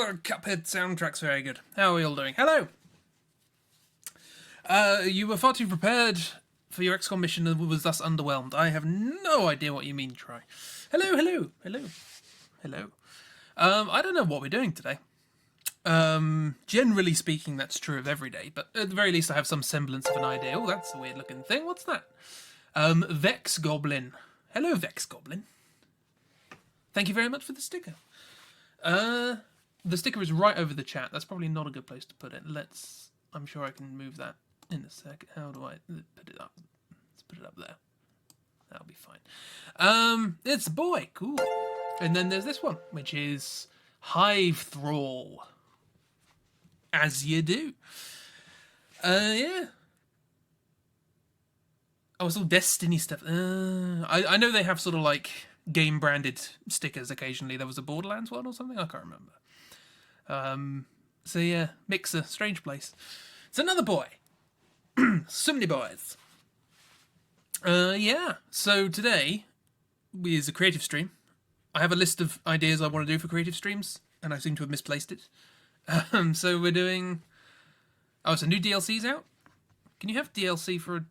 Oh, Cuphead soundtrack's very good. How are we all doing? Hello! You were far too prepared for your XCOM mission and was thus underwhelmed. I have no idea what you mean, Try. Hello, hello, hello, hello. I don't know what we're doing today. Generally speaking, that's true of every day, but at the very least I have some semblance of an idea. Oh, that's a weird looking thing. What's that? Vex Goblin. Hello, Vex Goblin. Thank you very much for the sticker. The sticker is right over the chat. That's probably not a good place to put it. I'm sure I can move that in a sec. How do I put it up? Let's put it up there. That'll be fine. It's a boy. Cool. And then there's this one, which is Hive Thrall. As you do. Yeah. Oh, it's all Destiny stuff. I know they have sort of like game-branded stickers occasionally. There was a Borderlands one or something? I can't remember. So yeah, Mixer, strange place. It's another boy. So many boys. Yeah, so today is a creative stream. I have a list of ideas I want to do for creative streams. and I seem to have misplaced it. So we're doing... Oh, so new DLC's out? Can you have DLC for an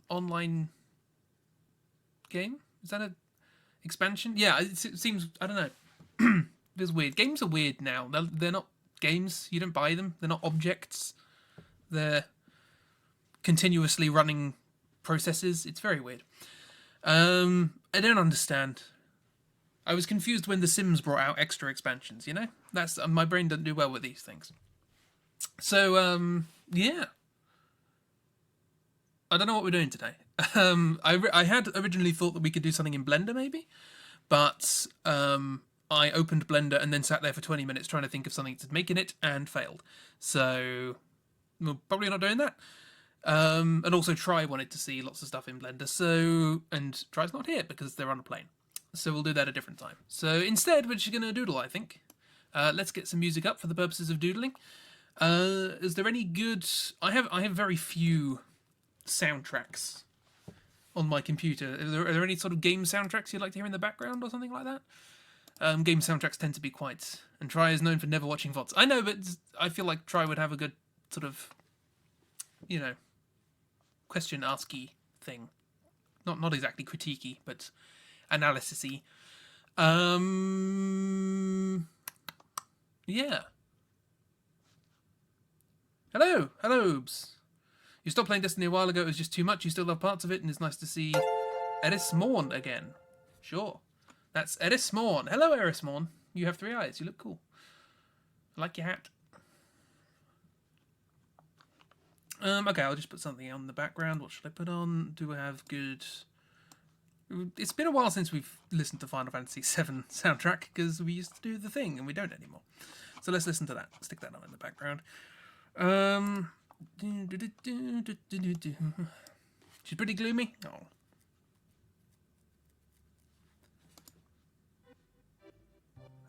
online game? Is that a expansion? Yeah, it seems... I don't know. It's weird. Games are weird now. They're not games. You don't buy them. They're not objects. They're continuously running processes. It's very weird. I don't understand. I was confused when The Sims brought out extra expansions, you know? That's my brain doesn't do well with these things. So, yeah. I don't know what we're doing today. I had originally thought that we could do something in Blender, maybe. But I opened Blender and then sat there for 20 minutes trying to think of something to make in it and failed. So, we're probably not doing that. And also Try wanted to see lots of stuff in Blender, so... And Try's not here because they're on a plane. So we'll do that a different time. So instead, we're just going to doodle, I think. Let's get some music up for the purposes of doodling. Is there any good... I have very few soundtracks on my computer. Are there any sort of game soundtracks you'd like to hear in the background or something like that? Game soundtracks tend to be quite... And Try is known for never watching VODs. I know, but I feel like Try would have a good sort of, you know, question-asky thing. Not exactly critique-y, but analysis-y. Yeah. Hello, hello-obs. You stopped playing Destiny a while ago, it was just too much, you still love parts of it, and it's nice to see Eris Morn again. Sure. That's Eris Morn. Hello, Eris Morn. You have 3 eyes, you look cool. I like your hat. Okay, I'll just put something on the background. What should I put on? Do I have good... It's been a while since we've listened to Final Fantasy VII soundtrack, because we used to do the thing, and we don't anymore. So let's listen to that. Stick that on in the background. She's pretty gloomy. Oh.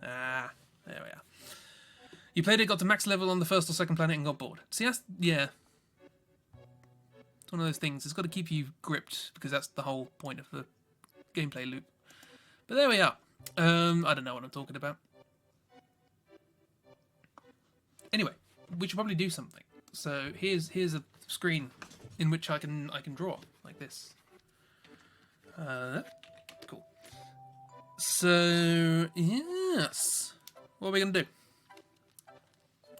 Ah, there we are. You played it, got to max level on the first or second planet, and got bored. See, that's... Yeah. It's one of those things. It's got to keep you gripped, because that's the whole point of the gameplay loop. But there we are. I don't know what I'm talking about. Anyway, we should probably do something. So here's a screen in which I can draw like this. Cool. So yes, what are we gonna do?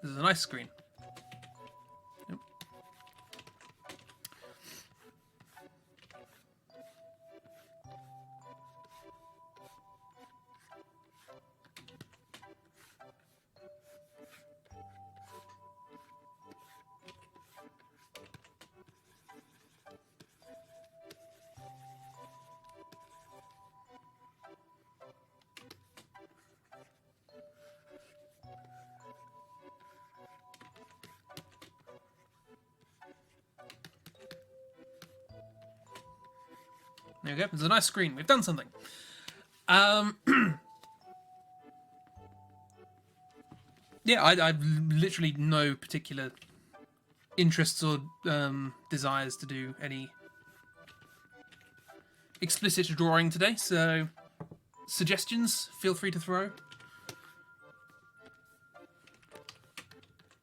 This is a nice screen. Yep. There we go. It's a nice screen. We've done something. Yeah, I've literally no particular interests or desires to do any explicit drawing today, so suggestions, feel free to throw.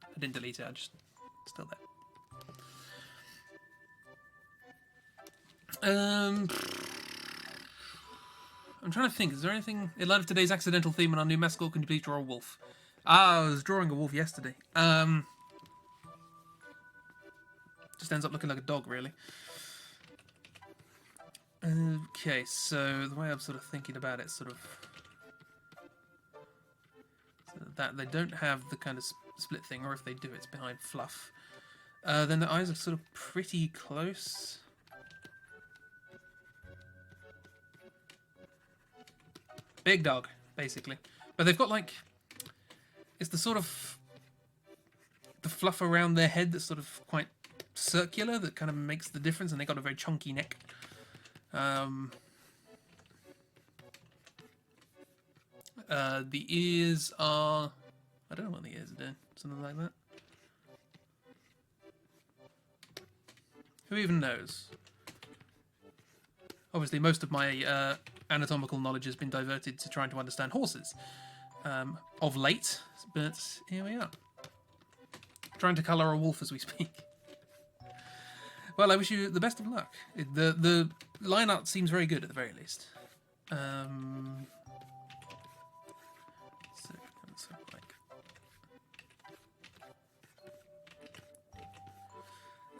I didn't delete it, I just... still there. I'm trying to think, is there anything... In light of today's accidental theme on our new mascot, can you please draw a wolf? Ah, I was drawing a wolf yesterday. Just ends up looking like a dog, really. Okay, so the way I'm sort of thinking about it, sort of... So that they don't have the kind of split thing, or if they do, it's behind fluff. Then the eyes are sort of pretty close. Big dog, basically. But they've got, like... It's the sort of... The fluff around their head that's sort of quite circular that kind of makes the difference, and they've got a very chunky neck. The ears are... I don't know what the ears are doing. Something like that. Who even knows? Obviously, most of my anatomical knowledge has been diverted to trying to understand horses. of late, but here we are. Trying to colour a wolf as we speak. Well, I wish you the best of luck. The line art seems very good at the very least.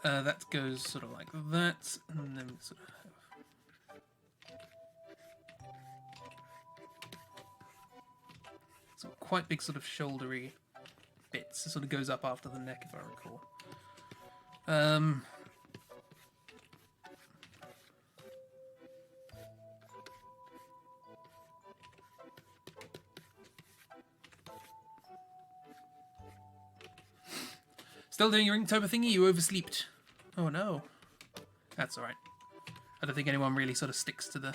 That goes sort of like that, and then sort of some quite big sort of shouldery bits. It sort of goes up after the neck, if I recall. Still doing your Inktober thingy? You oversleeped. Oh no. That's alright. I don't think anyone really sort of sticks to the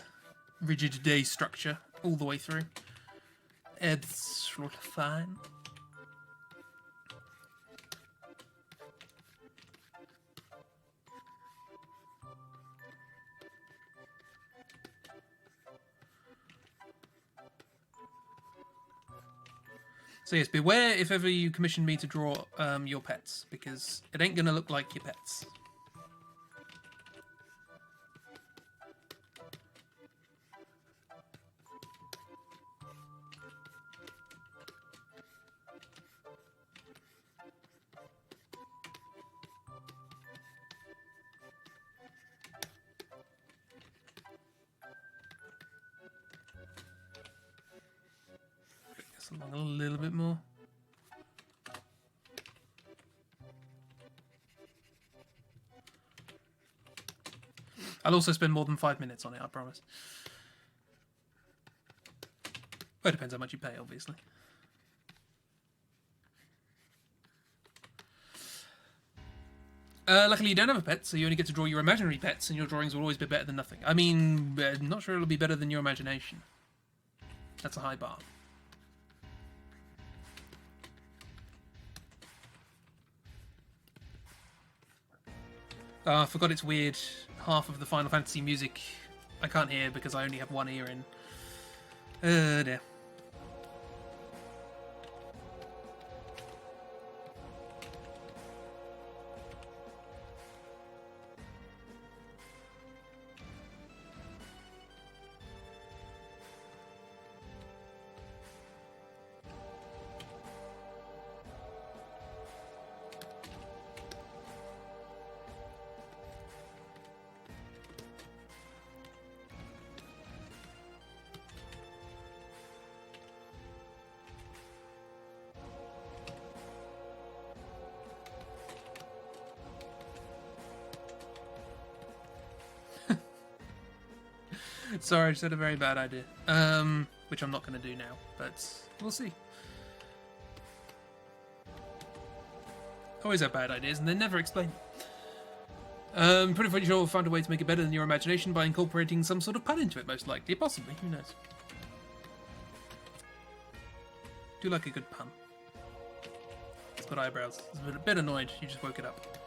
rigid day structure all the way through. It's fine. So yes, beware if ever you commission me to draw your pets, because it ain't gonna look like your pets. Along a little bit more. I'll also spend more than 5 minutes on it, I promise. Well, it depends how much you pay, obviously. Luckily you don't have a pet, so you only get to draw your imaginary pets, and your drawings will always be better than nothing. I mean, I'm not sure it'll be better than your imagination. That's a high bar. I forgot it's weird. Half of the Final Fantasy music I can't hear because I only have one ear in. Dear. Sorry, I just had a very bad idea. Which I'm not going to do now, but we'll see. Always have bad ideas, and they're never explained. Pretty sure we'll find a way to make it better than your imagination by incorporating some sort of pun into it, most likely. Possibly, who knows? Do like a good pun. It's got eyebrows. It's a bit annoyed. You just woke it up.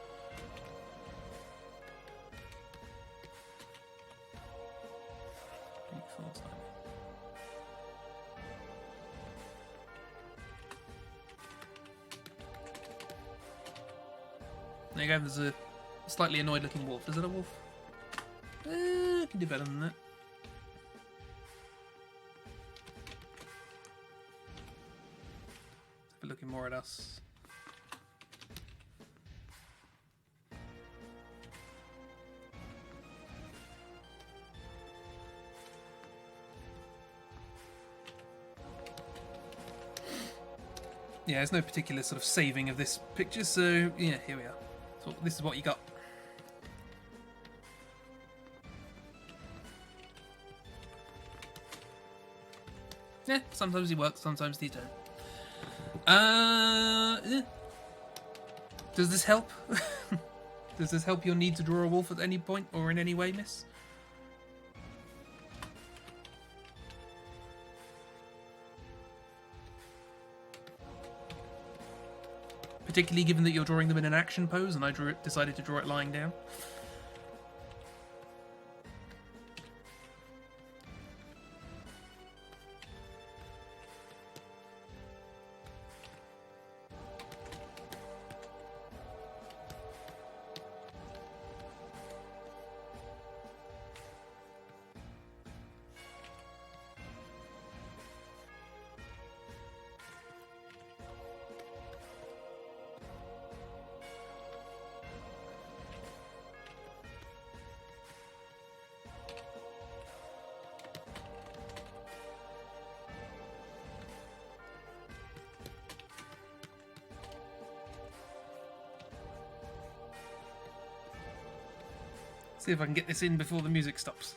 There you go, there's a slightly annoyed looking wolf. Is it a wolf? I can do better than that. They're looking more at us. Yeah, there's no particular sort of saving of this picture, so yeah, here we are. So this is what you got. Yeah, sometimes he works, sometimes he don't. Yeah. Does this help? Does this help your need to draw a wolf at any point or in any way, miss? Particularly given that you're drawing them in an action pose and I decided to draw it lying down. See if I can get this in before the music stops.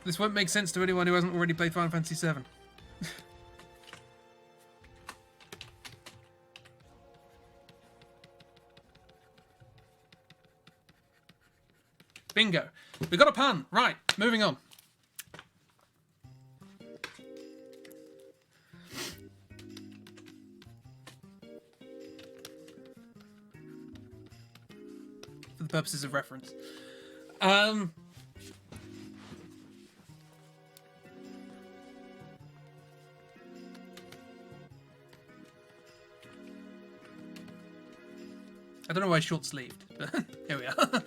This won't make sense to anyone who hasn't already played Final Fantasy VII. Bingo. We got a pun. Right, moving on. For the purposes of reference. I don't know why short-sleeved, but here we are.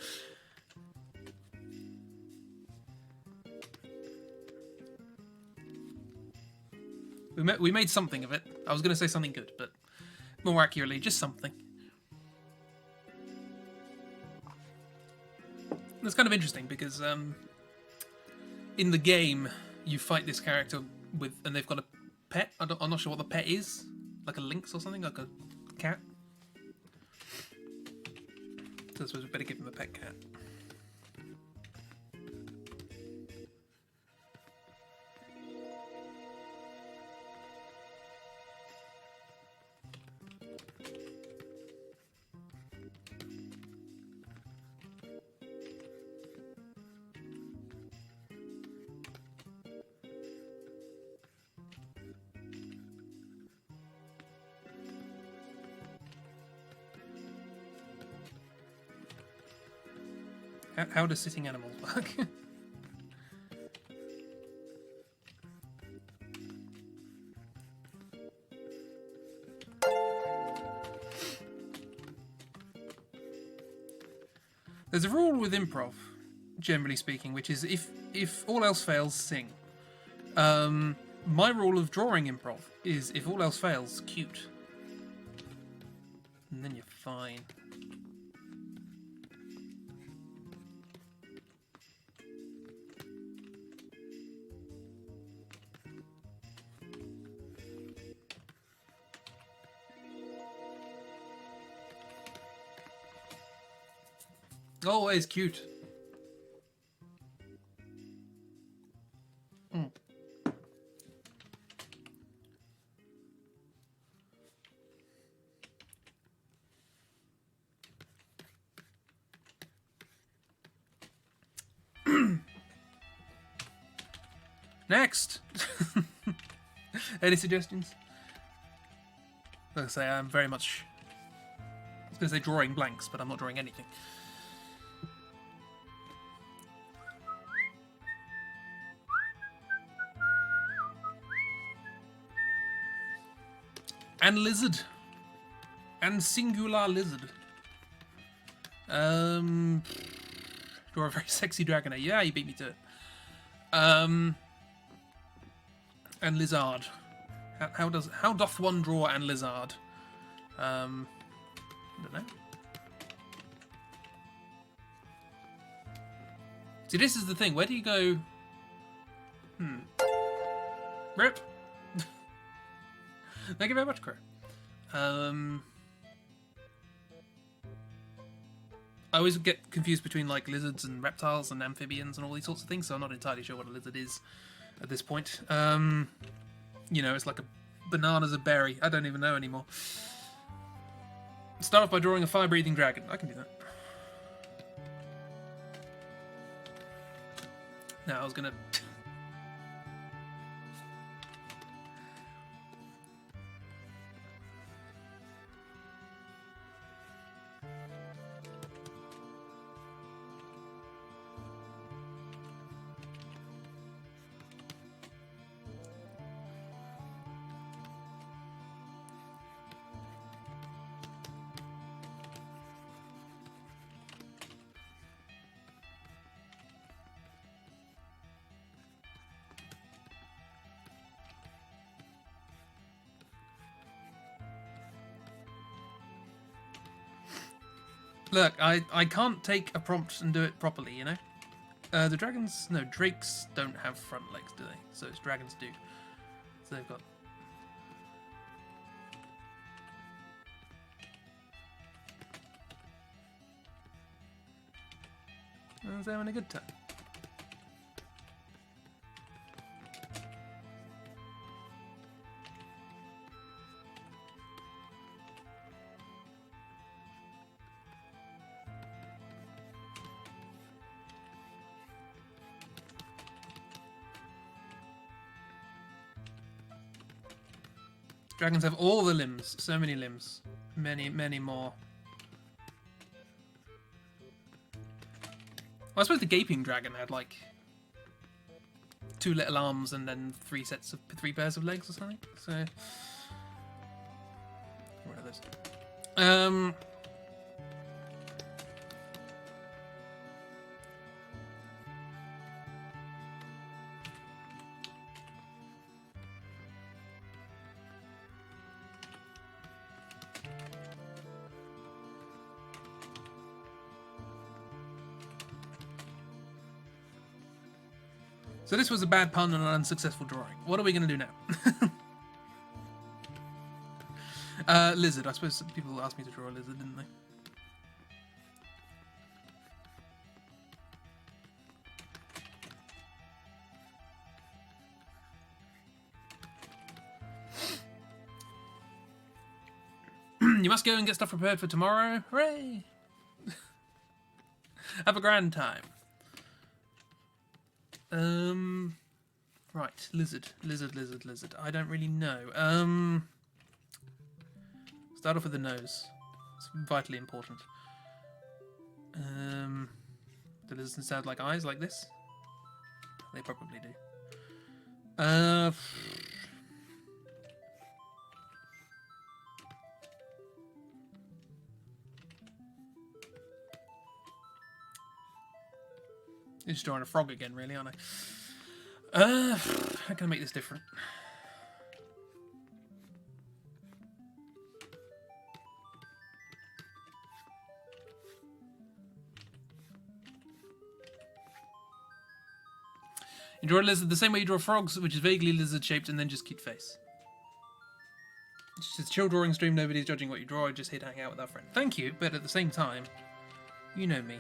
We made something of it. I was going to say something good, but more accurately, just something. That's kind of interesting because in the game you fight this character with, and they've got a pet. I'm not sure what the pet is, like a lynx or something, like a cat. So I suppose we better give him a pet cat. How does sitting animals work? There's a rule with improv, generally speaking, which is if all else fails, sing. My rule of drawing improv is if all else fails, cute. And then you're fine. Always cute. Next! Any suggestions? Like I say, I'm very much... I was going to say drawing blanks, but I'm not drawing anything. And lizard. And singular lizard. Draw a very sexy dragon. Yeah, you beat me to it. And lizard. How doth one draw and lizard? I don't know. See, this is the thing. Where do you go? Rip. Thank you very much, Crow. I always get confused between like lizards and reptiles and amphibians and all these sorts of things, so I'm not entirely sure what a lizard is at this point. You know, it's like a banana's a berry. I don't even know anymore. Start off by drawing a fire-breathing dragon. I can do that. No, I was gonna... Look, I can't take a prompt and do it properly, you know? The dragons, no, drakes don't have front legs, do they? So it's dragons do. So they've got. They're having a good time. Dragons have all the limbs. So many limbs. Many, many more. Well, I suppose the gaping dragon had like 2 little arms and then 3 pairs of legs or something. So what are those? So this was a bad pun and an unsuccessful drawing. What are we going to do now? Lizard. I suppose people asked me to draw a lizard, didn't they? You must go and get stuff prepared for tomorrow. Hooray! Have a grand time. Right, lizard. I don't really know. Start off with the nose. It's vitally important. Do lizards sound like eyes like this? They probably do. Just drawing a frog again, really, aren't I? How can I make this different? You draw a lizard the same way you draw frogs, which is vaguely lizard-shaped, and then just cute face. It's just a chill drawing stream, nobody's judging what you draw, just here to hang out with our friend. Thank you, but at the same time, you know me.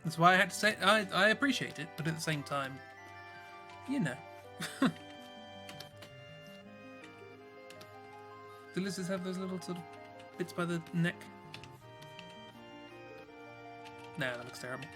That's why I had to say I appreciate it, but at the same time, you know. Do lizards have those little sort of bits by the neck? Nah, that looks terrible.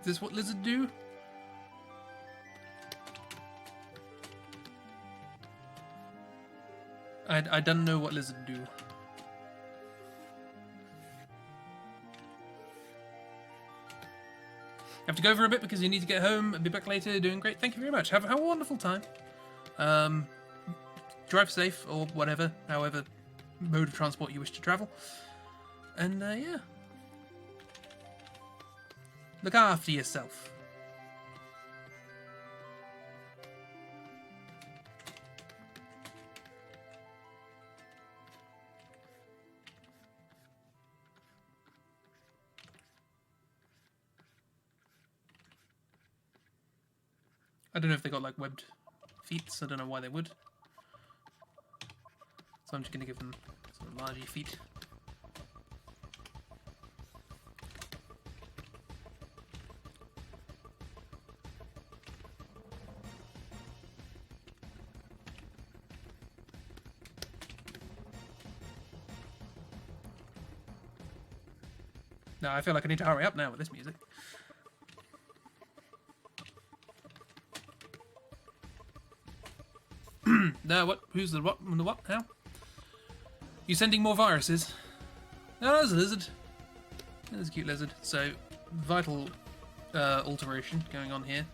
Is this what lizards do? I don't know what lizards do. Have to go for a bit because you need to get home and be back later. Doing great. Thank you very much. Have a wonderful time. Drive safe or whatever, however mode of transport you wish to travel. And yeah. Look after yourself. I don't know if they got like webbed feet, so I don't know why they would. So I'm just gonna give them sort of largy feet. No, I feel like I need to hurry up now with this music. No, what? Who's the what? The what? How? You sending more viruses? No, there's a lizard. There's a cute lizard. So, vital alteration going on here.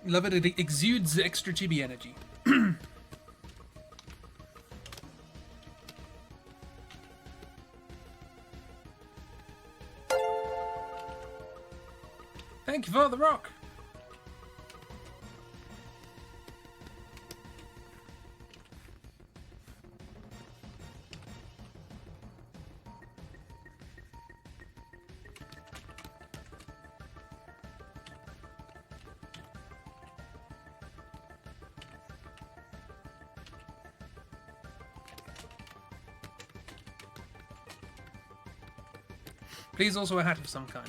Love it, it exudes extra chibi energy. Thank you for the rock. Please also a hat of some kind.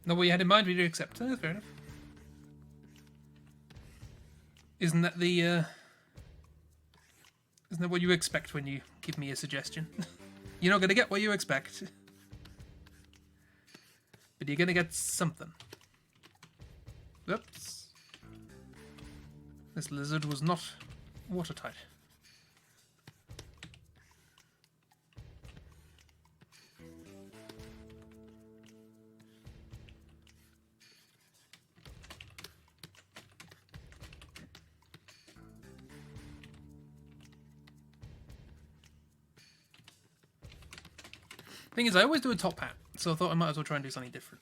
Not what you had in mind, we do accept. Fair enough. Isn't that the, isn't that what you expect when you give me a suggestion? You're not going to get what you expect. But you're going to get something. Oops. This lizard was not watertight. Thing is, I always do a top hat, so I thought I might as well try and do something different.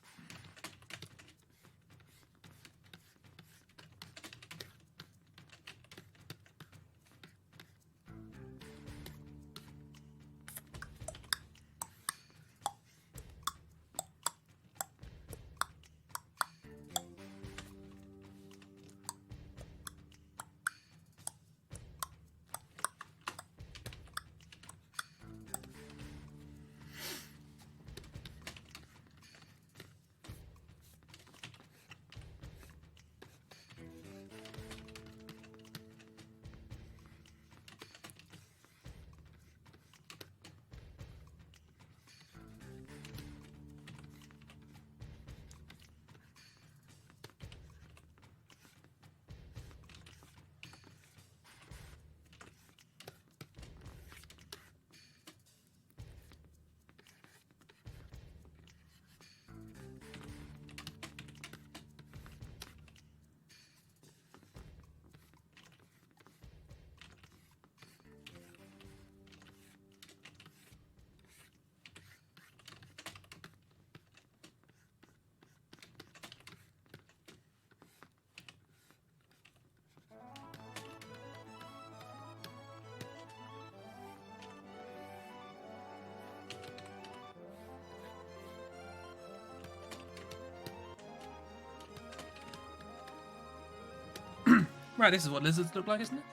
Right, this is what lizards look like, isn't it?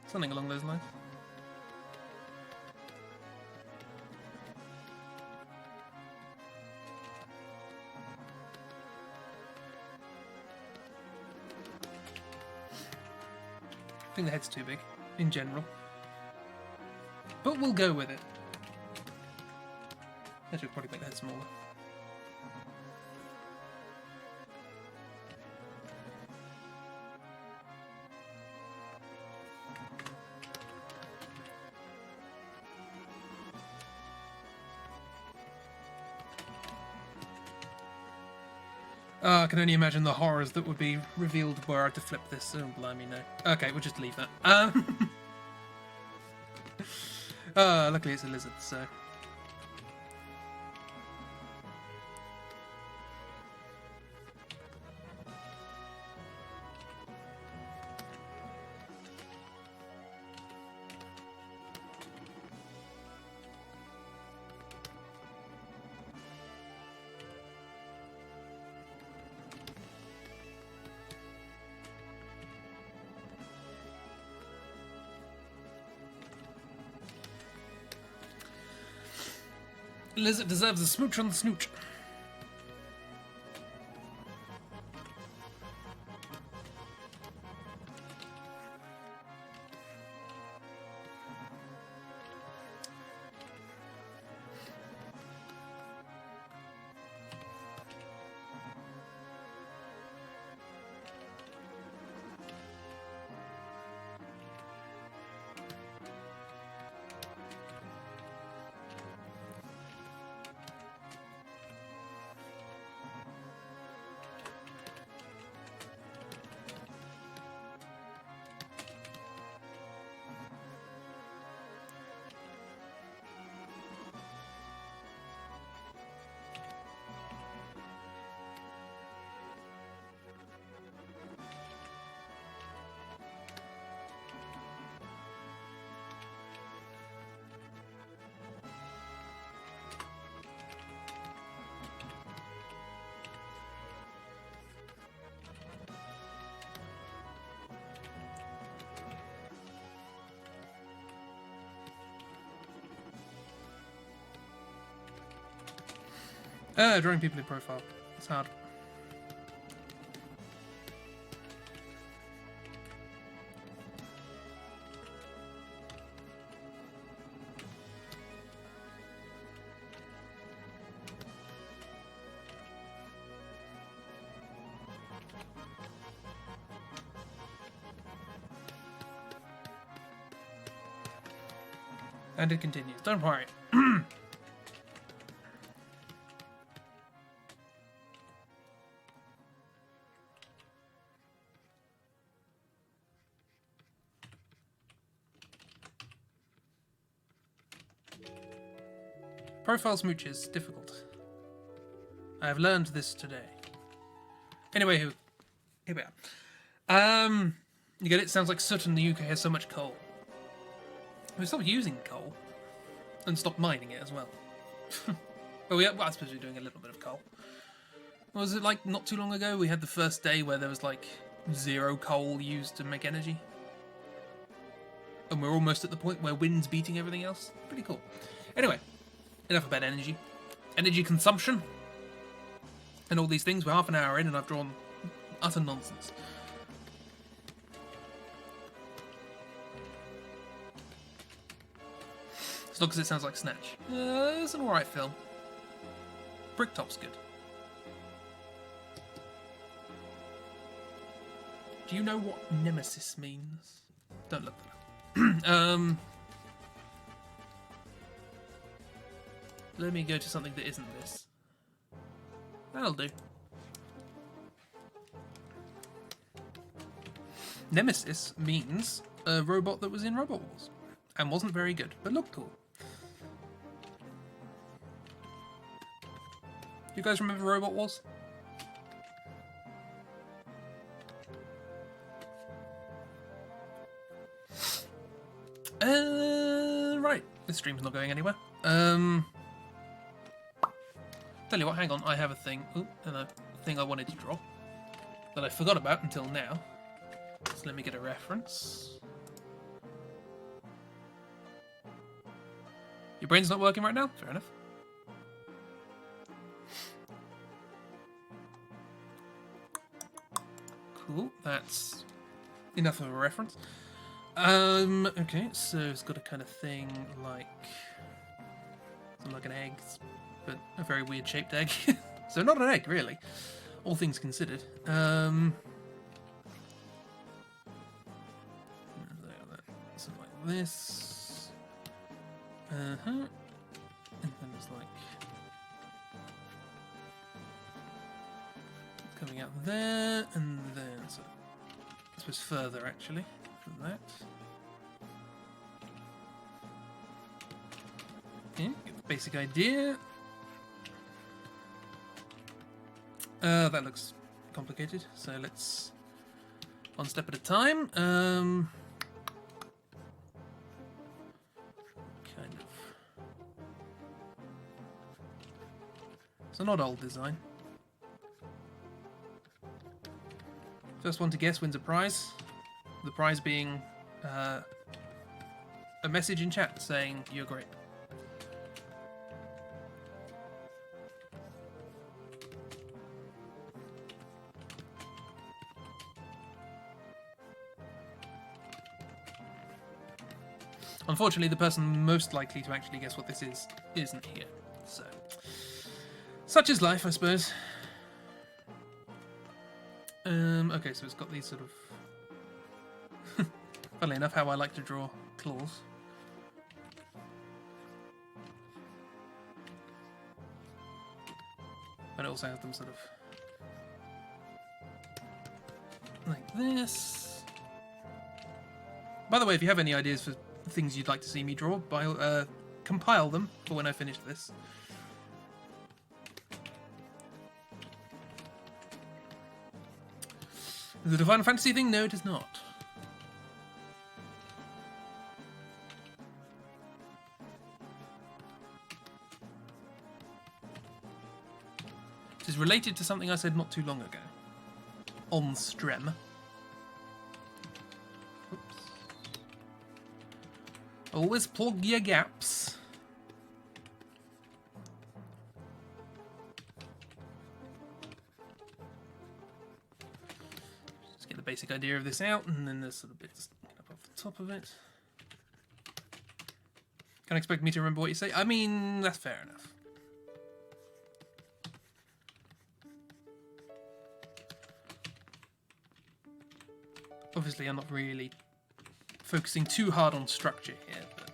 Something along those lines. I think the head's too big, in general. But we'll go with it. Actually, we'll probably make the head smaller. I can only imagine the horrors that would be revealed were I to flip this. Oh, blimey, no. Okay, we'll just leave that. Luckily it's a lizard, so... Lizard deserves a smooch on the snooch. Drawing people in profile. It's hard. And it continues. Don't worry. Profile smooches, difficult. I have learned this today. Anyway, here we are. You get it? Sounds like soot in the UK has so much coal. We stopped using coal and stopped mining it as well. Well, I suppose we're doing a little bit of coal. Was it like not too long ago we had the first day where there was like 0 coal used to make energy? And we're almost at the point where wind's beating everything else. Pretty cool. Anyway. Enough about energy. Energy consumption. And all these things. We're half an hour in and I've drawn utter nonsense. It's not because it sounds like Snatch. It's an alright film. Bricktop's good. Do you know what Nemesis means? Don't look that up. Let me go to something that isn't this. That'll do. Nemesis means a robot that was in Robot Wars. And wasn't very good, but looked cool. You guys remember Robot Wars? Right. This stream's not going anywhere. Tell you what, hang on, I have a thing. Ooh, and a thing I wanted to draw that I forgot about until now. So let me get a reference. Your brain's not working right now? Fair enough. Cool, that's enough of a reference. Okay, so it's got a kind of thing like something like an egg, but a very weird shaped egg. So not an egg, really, all things considered. Something like this. And then it's like coming out there, and then so I suppose further actually than that. Okay, get the basic idea. That looks complicated, so let's one step at a time. Kind of. It's an odd old design. First one to guess wins a prize. The prize being a message in chat saying you're great. Unfortunately, the person most likely to actually guess what this is isn't here. So, such is life, I suppose. Okay, so it's got these sort of... Funnily enough, how I like to draw claws. But it also has them sort of... like this. By the way, if you have any ideas for things you'd like to see me draw, compile them for when I finish this. Is it a Final Fantasy thing? No, it is not. It is related to something I said not too long ago. On Strem. Oops. Always plug your gaps. Basic idea of this out, and then there's sort of bits up off the top of it. Can't expect me to remember what you say. I mean, that's fair enough. Obviously, I'm not really focusing too hard on structure here, but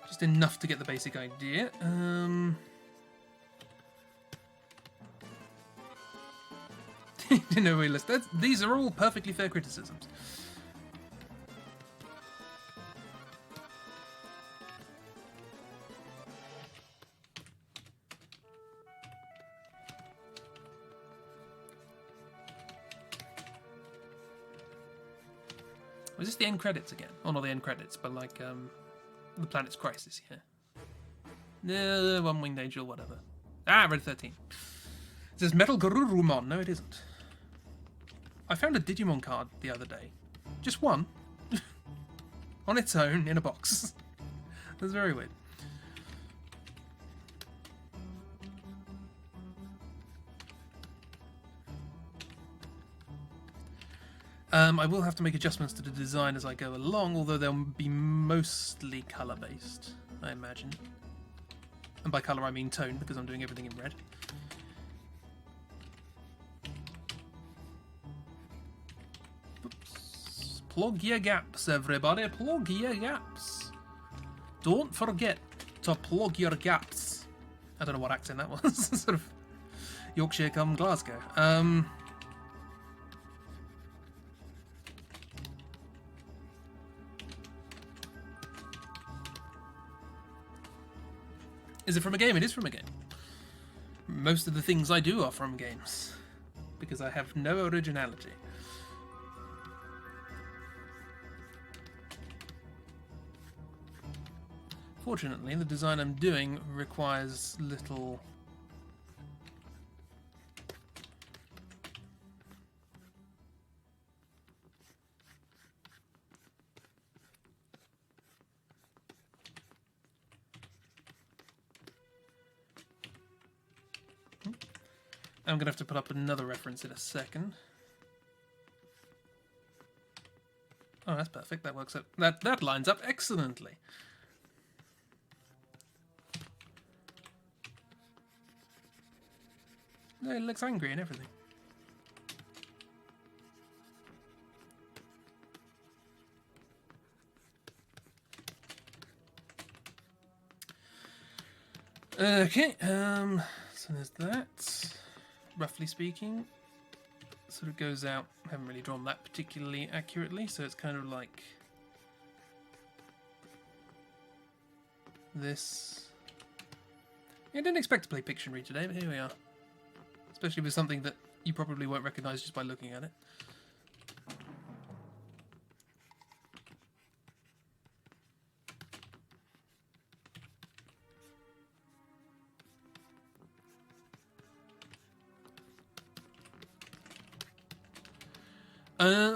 just enough to get the basic idea. No realist. These are all perfectly fair criticisms. Was this the end credits again? Oh, not the end credits, but like the planet's crisis here. One-winged angel, whatever. Ah, Red 13. It says Metal Garurumon. No, it isn't. I found a Digimon card the other day. Just one. On its own, in a box. That's very weird. I will have to make adjustments to the design as I go along, although they'll be mostly colour-based, I imagine. And by colour I mean tone, because I'm doing everything in red. Plug your gaps, everybody. Plug your gaps. Don't forget to plug your gaps. I don't know what accent that was. Sort of Yorkshire come Glasgow. Is it from a game? It is from a game. Most of the things I do are from games. Because I have no originality. Fortunately, the design I'm doing requires little I'm going to have to put up another reference in a second. Oh, that's perfect. That works out. That lines up excellently. No, it looks angry and everything. Okay, so there's that. Roughly speaking, sort of goes out. I haven't really drawn that particularly accurately, so it's kind of like this. I didn't expect to play Pictionary today, but here we are. Especially with something that you probably won't recognise just by looking at it.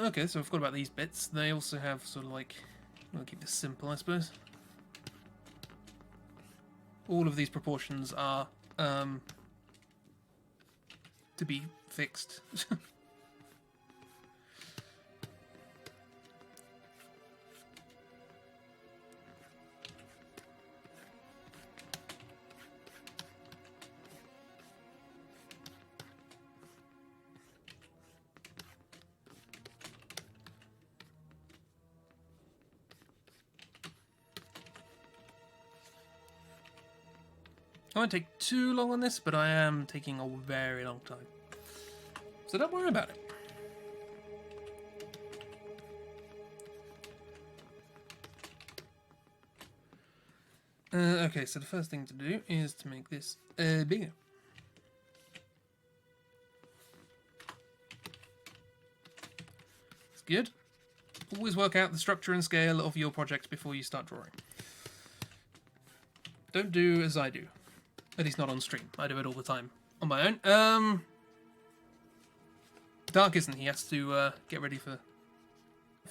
Okay, so I've got about these bits. They also have sort of like, I'll keep this simple, I suppose. All of these proportions are to be fixed. I won't take too long on this, but I am taking a very long time. So don't worry about it. Okay, so the first thing to do is to make this bigger. It's good. Always work out the structure and scale of your project before you start drawing. Don't do as I do. At least not on stream. I do it all the time on my own. Dark isn't. He has to get ready for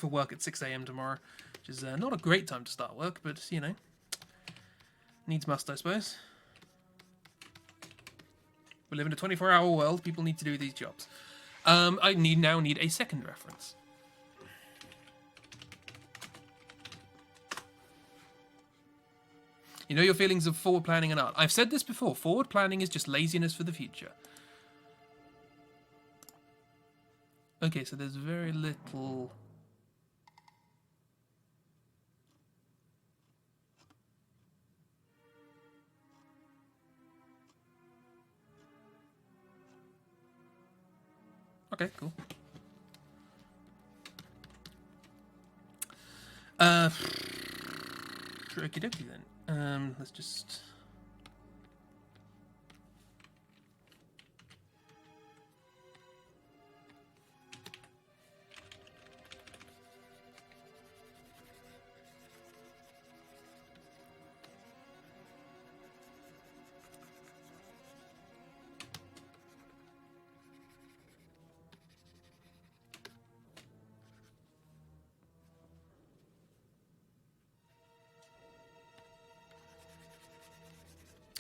work at 6 AM tomorrow, which is not a great time to start work, but you know, needs must, I suppose. We live in a 24-hour world. People need to do these jobs. I now need a second reference. You know your feelings of forward planning and art. I've said this before. Forward planning is just laziness for the future. Okay, so there's very little... Okay, cool. Okie dokie then. Let's just...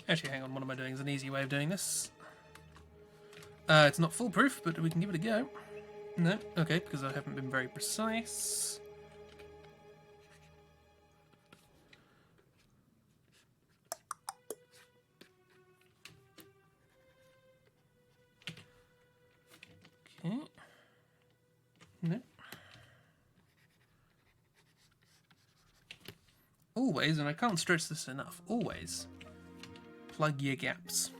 Actually, hang on, what am I doing? There's an easy way of doing this. It's not foolproof, but we can give it a go. No, okay, because I haven't been very precise. Okay. No. Always, and I can't stretch this enough, always plug your gaps.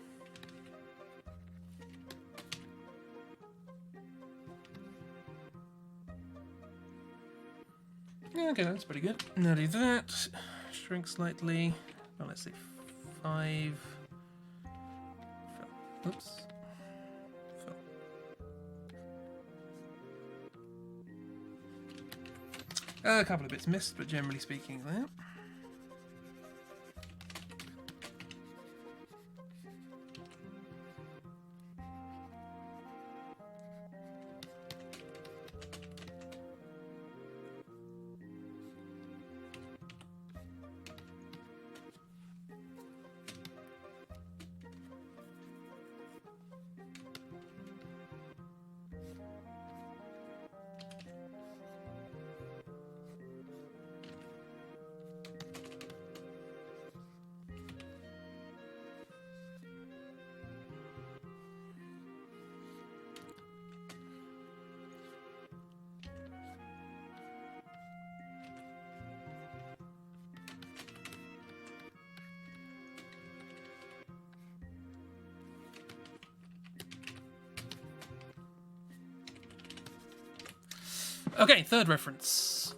Yeah, okay, that's pretty good. Now do that. Shrink slightly. Well, let's say 5. Oops. A couple of bits missed, but generally speaking, there. Okay, third reference.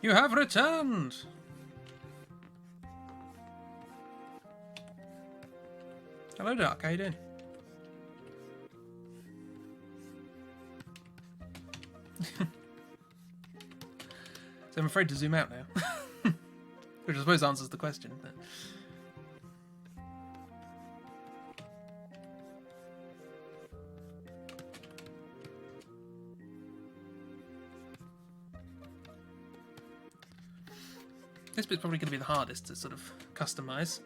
You have returned! Hello, Doc. How you doing? So I'm afraid to zoom out now. Which I suppose answers the question. But... This bit's probably going to be the hardest to sort of customize.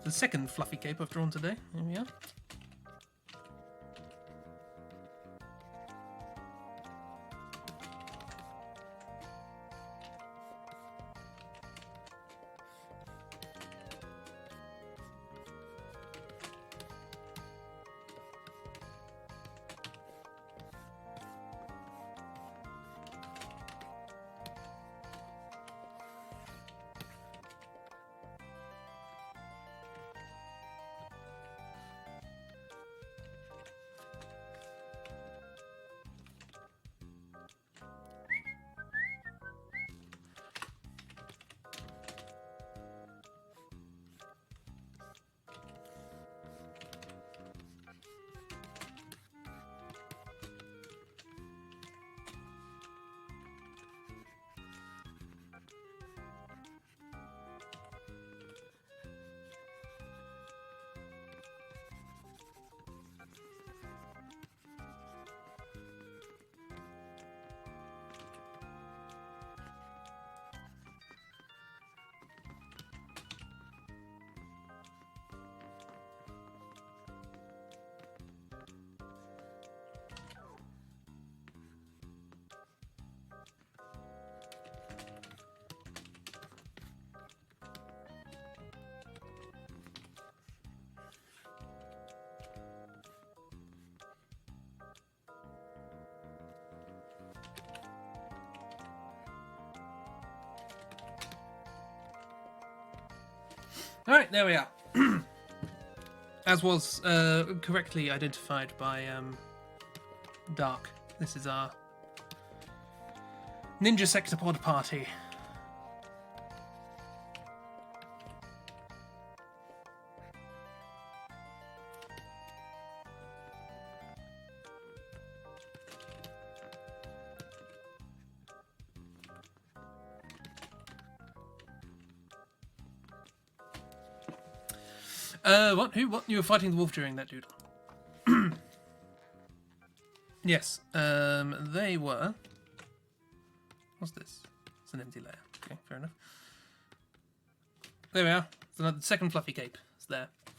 The second fluffy cape I've drawn today. Here we are. Alright, there we are. As was correctly identified by Dark. This is our Ninja Sectopod party. What? Who? What? You were fighting the wolf during that, Doodle? Yes. They were. What's this? It's an empty layer. Okay, fair enough. There we are. It's another second fluffy cape. It's there. I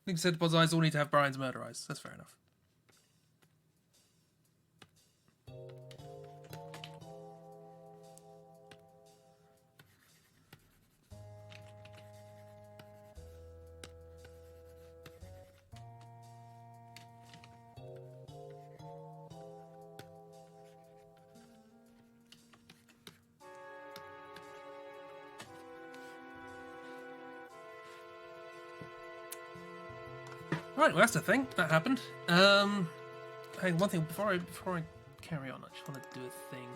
think Sectopod's eyes all need to have Brian's murder eyes. That's fair enough. Right, well that's the thing that happened. Hey, one thing before I carry on, I just want to do a thing.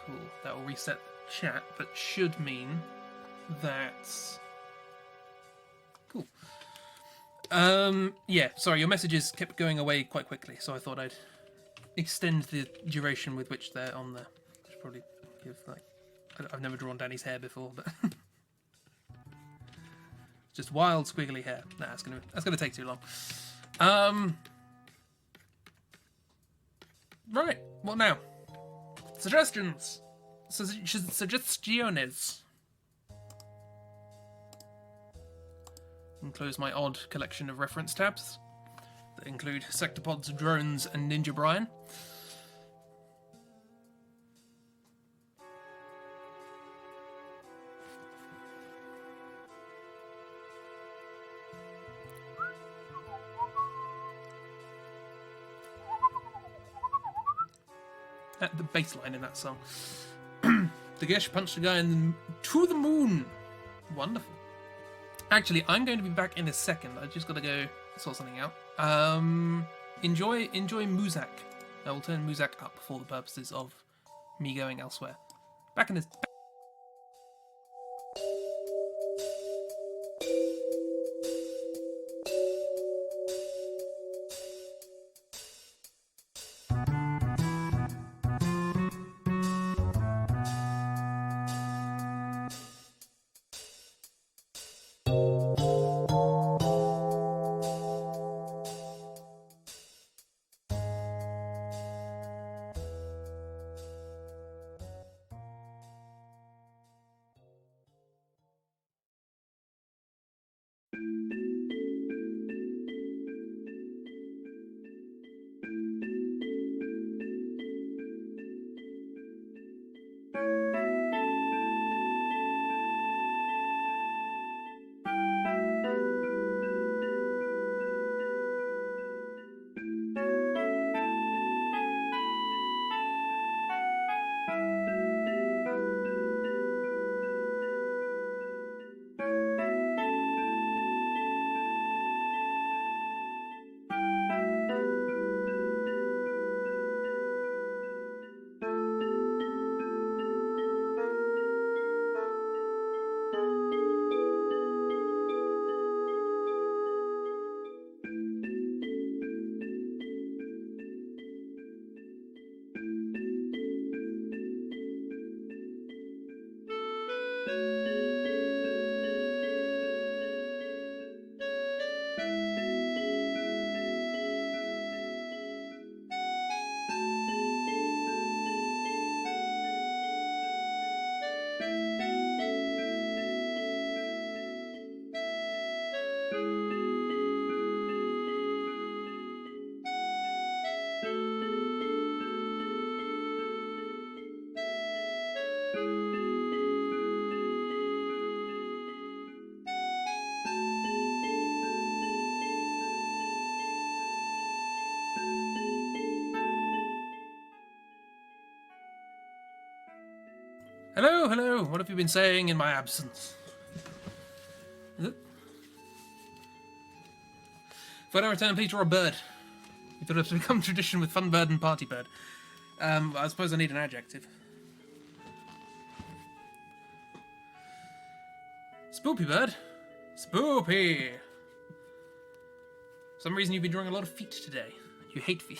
Cool. That will reset the chat, but should mean that. Cool. Yeah. Sorry, your messages kept going away quite quickly, so I thought I'd extend the duration with which they're on there. Probably give like I've never drawn Danny's hair before, but just wild squiggly hair. Nah, that's gonna take too long. Right, what now? Suggestions. Suggestiones. And close my odd collection of reference tabs that include Sectopods, drones, and Ninja Brian. The bass line in that song. The Gesh punched a guy to the moon. Wonderful. Actually, I'm going to be back in a second. I just got to go sort something out. Enjoy Muzak. I will turn Muzak up for the purposes of me going elsewhere. Back in a... Hello, what have you been saying in my absence? When I return, please draw a bird. You thought it has become tradition with fun bird and party bird. I suppose I need an adjective. Spoopy bird. Spoopy. For some reason you've been drawing a lot of feet today. You hate feet.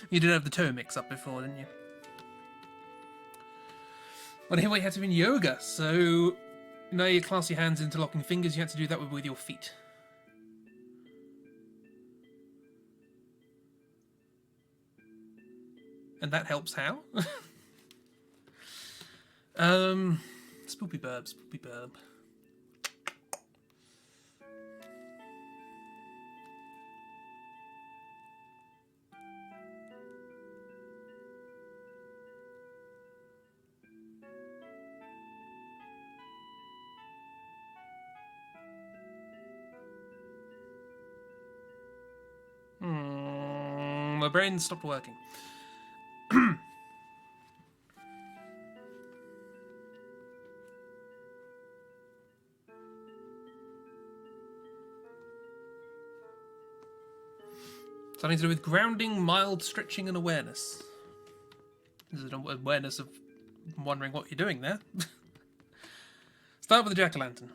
You did have the toe mix up before, didn't you? Well, here we had to be in yoga, so you know you clasp your hands interlocking fingers, you had to do that with your feet. And that helps how? Spoopy burb, spoopy burb. My brain stopped working. Something to do with grounding, mild stretching, and awareness. Is it awareness of wondering what you're doing there? Start with the jack-o'-lantern.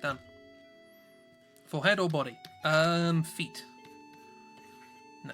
Done. For head or body? Feet. No.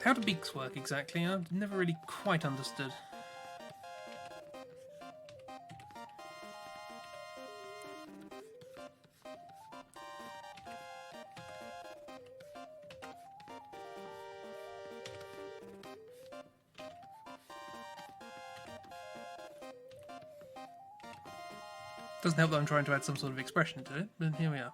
How do beaks work exactly? I've never really quite understood. Doesn't help that I'm trying to add some sort of expression to it, but here we are.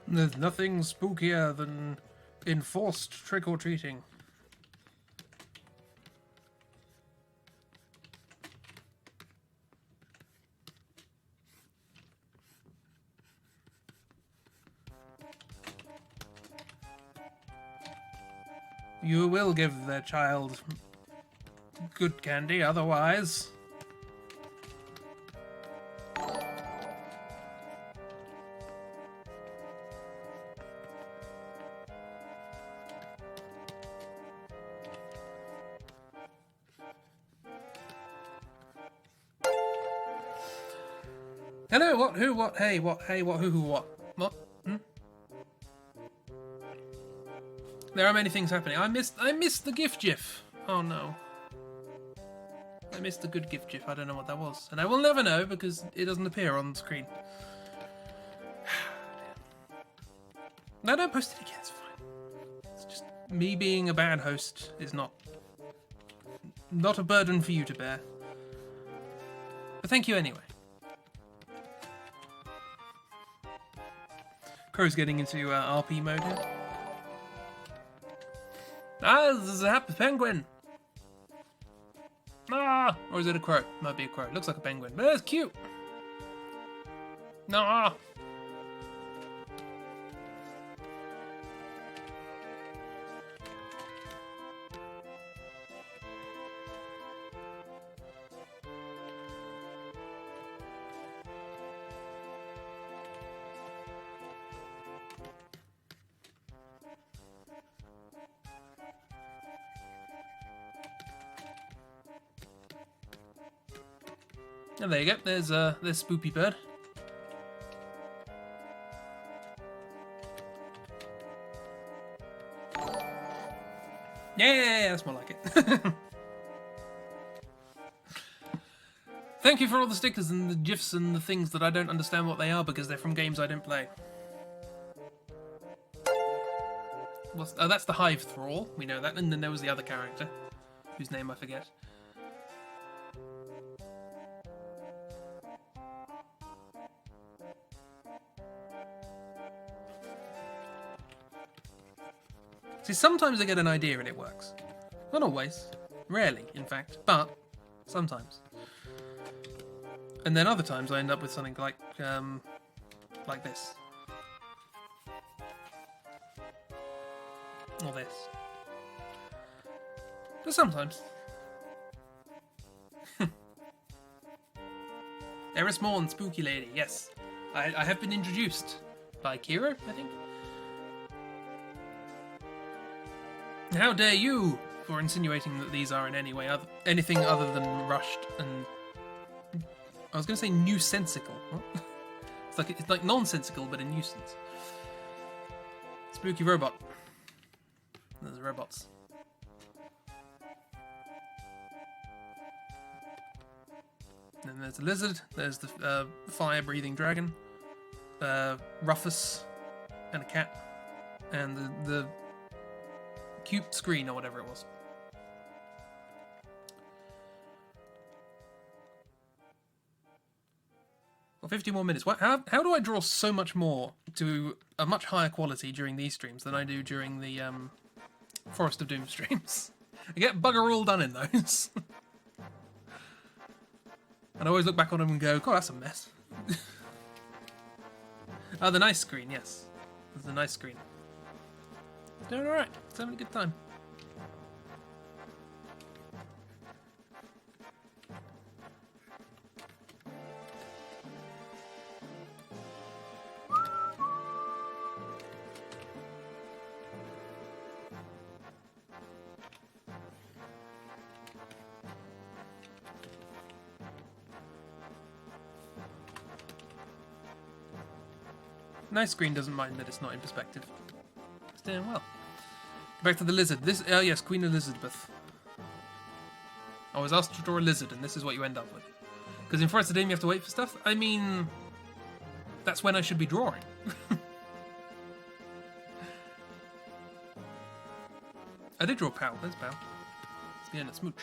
There's nothing spookier than enforced trick-or-treating. You will give their child good candy, otherwise... Hello, what, who, what, hey, what, who, what? What? There are many things happening. I missed the GIF GIF. Oh no. I missed the good GIF GIF. I don't know what that was. And I will never know because it doesn't appear on the screen. No, don't post it again, it's fine. It's just me being a bad host is not a burden for you to bear. But thank you anyway. Crow's getting into RP mode here. Ah, this is a happy penguin. Ah, or is it a crow? Might be a crow. Looks like a penguin, but it's cute. Ah. And there you go. There's Spoopy Bird. Yeah, that's more like it. Thank you for all the stickers and the gifs and the things that I don't understand what they are because they're from games I don't play. Oh, that's the Hive Thrall. We know that. And then there was the other character, whose name I forget. See, sometimes I get an idea and it works. Not always. Rarely, in fact. But sometimes. And then other times I end up with something like this. Or this. But sometimes. Eris Morn, Spooky Lady, yes. I have been introduced by Kira, I think. How dare you for insinuating that these are in any way anything other than rushed and... I was going to say nuisensical. What? It's like nonsensical, but a nuisance. Spooky robot. There's robots. Then there's the lizard. There's the fire-breathing dragon. Rufus and a cat. And the cute screen or whatever it was. Well, 50 more minutes. How do I draw so much more to a much higher quality during these streams than I do during the Forest of Doom streams? I get bugger all done in those. And I always look back on them and go, God, that's a mess. Oh, the nice screen, yes. There's a nice screen. Doing alright. It's having a good time. Nice screen doesn't mind that it's not in perspective. It's doing well. Back to the lizard. This, yes, Queen Elizabeth. I was asked to draw a lizard, and this is what you end up with. Because in Forest of Doom you have to wait for stuff. I mean, that's when I should be drawing. I did draw Pal. There's Pal. Let's get in a smooch.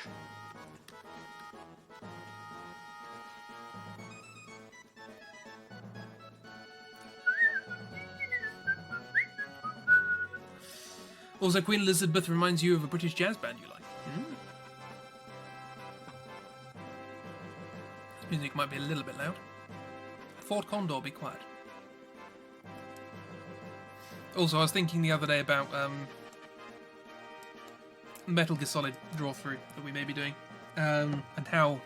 Also, Queen Elizabeth reminds you of a British jazz band you like. This music might be a little bit loud. Fort Condor, be quiet. Also, I was thinking the other day about Metal Gear Solid draw-through that we may be doing, and how,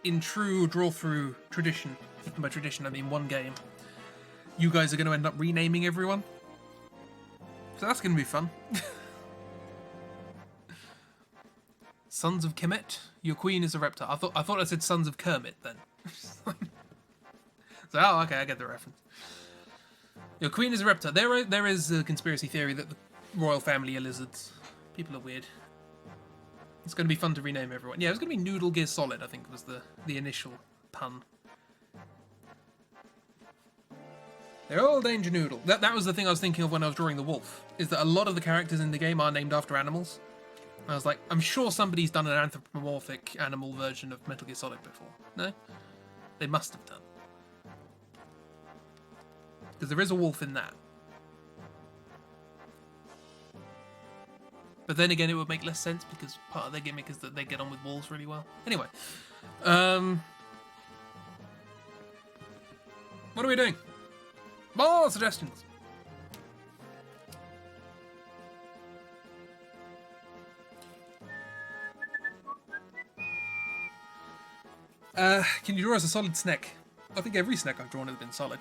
in true draw-through tradition, and by tradition I mean one game, you guys are going to end up renaming everyone. So that's going to be fun. Sons of Kemet, your queen is a reptile. I thought I said Sons of Kermit then. So, oh, okay, I get the reference. Your queen is a reptile. There is a conspiracy theory that the royal family are lizards. People are weird. It's going to be fun to rename everyone. Yeah, it was going to be Noodle Gear Solid, I think was the initial pun. They're all Danger Noodle. That was the thing I was thinking of when I was drawing the wolf, is that a lot of the characters in the game are named after animals. I was like, I'm sure somebody's done an anthropomorphic animal version of Metal Gear Solid before. No? They must have done. Because there is a wolf in that. But then again, it would make less sense because part of their gimmick is that they get on with wolves really well. Anyway. What are we doing? More suggestions. Can you draw us a solid snack? I think every snack I've drawn has been solid.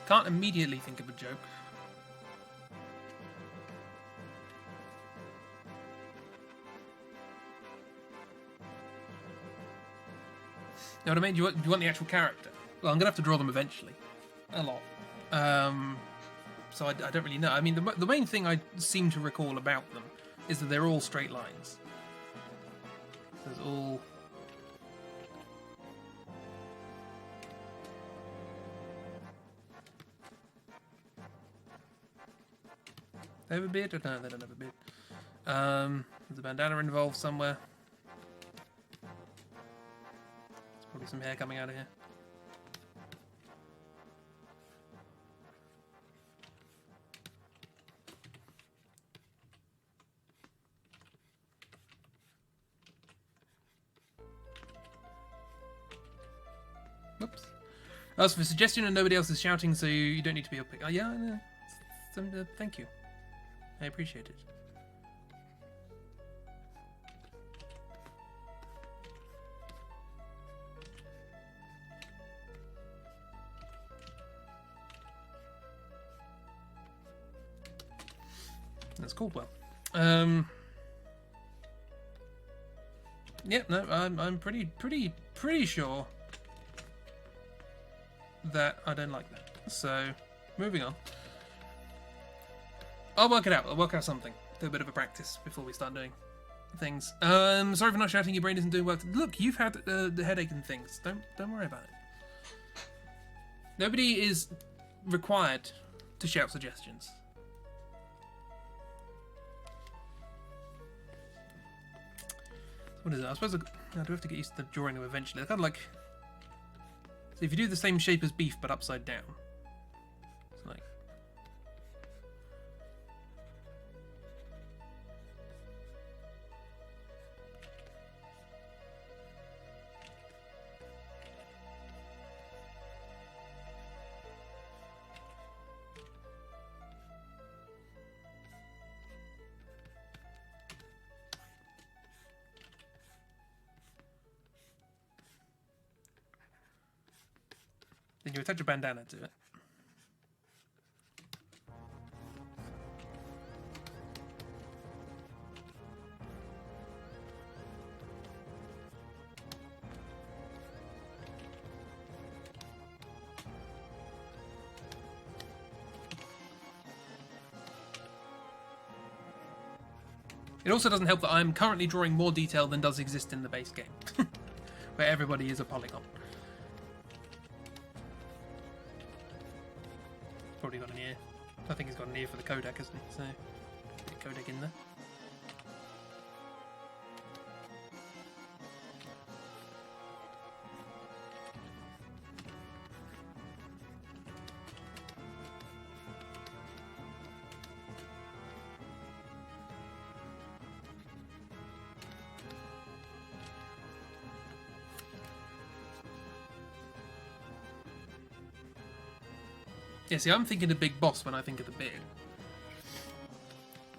Can't immediately think of a joke. Now what I mean, do you want the actual character? Well, I'm going to have to draw them eventually. A lot. So I don't really know. I mean, the main thing I seem to recall about them is that they're all straight lines. There's all... They have a beard? No, they don't have a beard. There's a bandana involved somewhere. There's probably some hair coming out of here. Whoops. As for suggestion and nobody else is shouting, so you don't need to be up. Oh, yeah, thank you. I appreciate it. That's Caldwell. Yeah, no, I'm pretty sure that I don't like that. So, moving on. I'll work it out. I'll work out something. Do a bit of a practice before we start doing things. Sorry for not shouting. Your brain isn't doing work. Look, you've had the headache and things. Don't worry about it. Nobody is required to shout suggestions. What is it? I suppose I do have to get used to drawing them eventually. They're kind of like... So if you do the same shape as beef but upside down. It's like... Then you attach a bandana to it. It also doesn't help that I'm currently drawing more detail than does exist in the base game, where everybody is a polygon. Probably got an ear. I think he's got an ear for the codec, hasn't he? So, get codec in there. Yeah, see, I'm thinking the big boss when I think of the beard.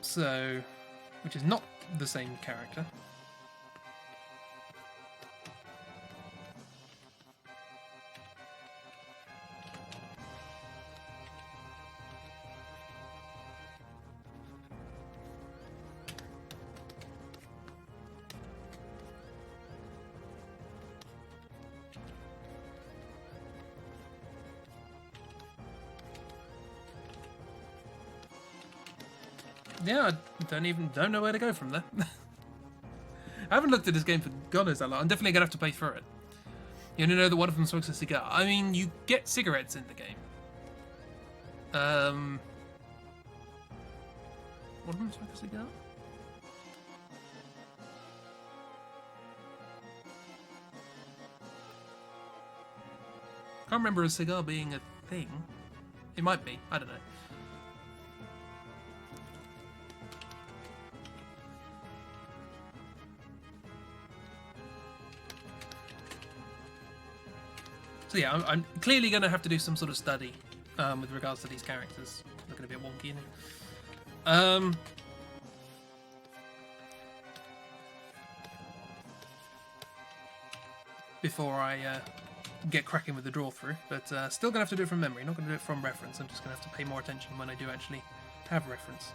So, which is not the same character. Yeah, I don't know where to go from there. I haven't looked at this game for God knows how long. I'm definitely gonna have to play through it. You only know that one of them smokes a cigar. I mean, you get cigarettes in the game. One of them smoke a cigar? Can't remember a cigar being a thing. It might be. I don't know. So yeah, I'm clearly going to have to do some sort of study with regards to these characters. Looking a bit wonky now. Before I get cracking with the draw through, but still going to have to do it from memory. Not going to do it from reference. I'm just going to have to pay more attention when I do actually have reference.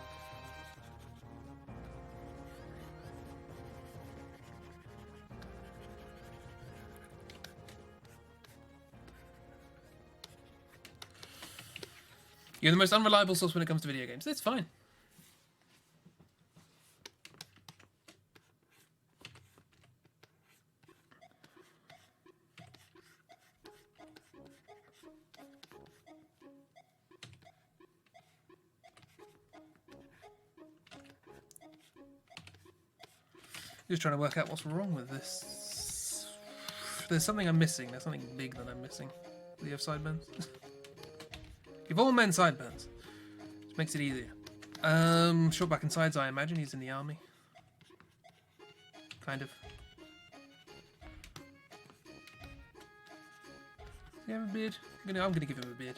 You're the most unreliable source when it comes to video games. It's fine. Just trying to work out what's wrong with this. There's something I'm missing. There's something big that I'm missing. Do you have sideburns? Give all men sideburns. Which makes it easier. Short back and sides, I imagine. He's in the army. Kind of. Does he have a beard? I'm gonna give him a beard.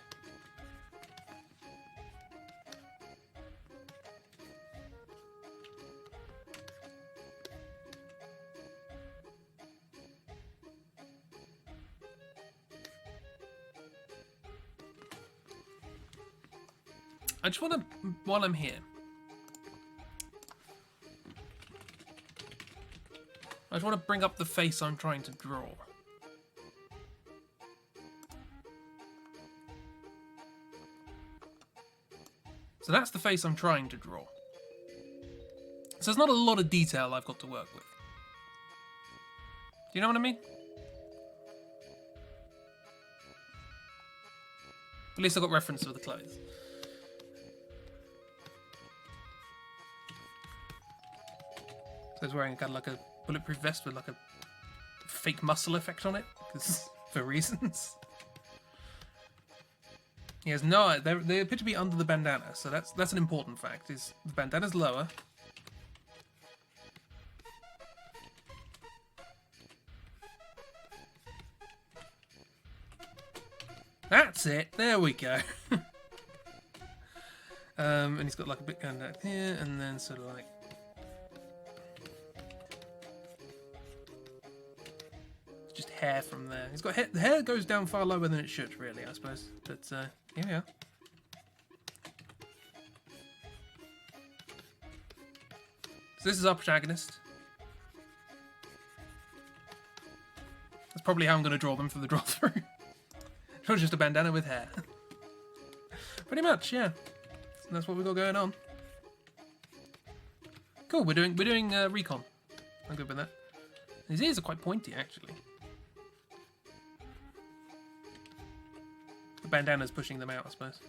I just want to, while I'm here, I just want to bring up the face I'm trying to draw. So that's the face I'm trying to draw. So there's not a lot of detail I've got to work with. Do you know what I mean? At least I've got reference for the clothes. So he's wearing kind of like a bulletproof vest with like a fake muscle effect on it, because for reasons. He has no. They appear to be under the bandana, so that's an important fact. Is the bandana's lower. That's it. There we go. And he's got like a bit going down here, and then sort of like. Just hair from there. He's got hair. The hair goes down far lower than it should, really, I suppose. But here we are. So this is our protagonist. That's probably how I'm going to draw them for the draw through. Not just a bandana with hair. Pretty much, yeah. So that's what we've got going on. Cool. We're doing recon. I'm good with that. His ears are quite pointy, actually. The bandana's pushing them out, I suppose.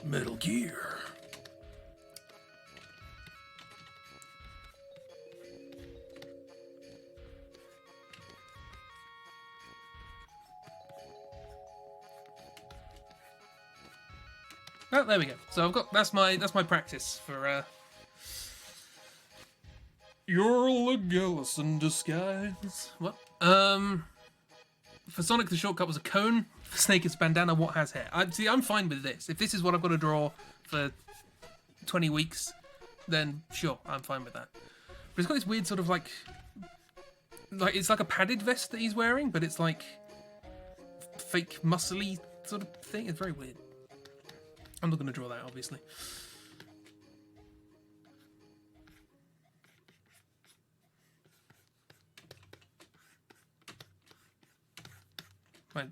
Metal Gear. Oh, there we go. So I've got that's my practice for You're Legalis in disguise. What? For Sonic, the shortcut was a cone. For Snake, it's bandana. What has hair? I'm fine with this. If this is what I've got to draw for 20 weeks, then sure, I'm fine with that. But it's got this weird sort of like it's like a padded vest that he's wearing, but it's like fake muscly sort of thing. It's very weird. I'm not going to draw that, obviously.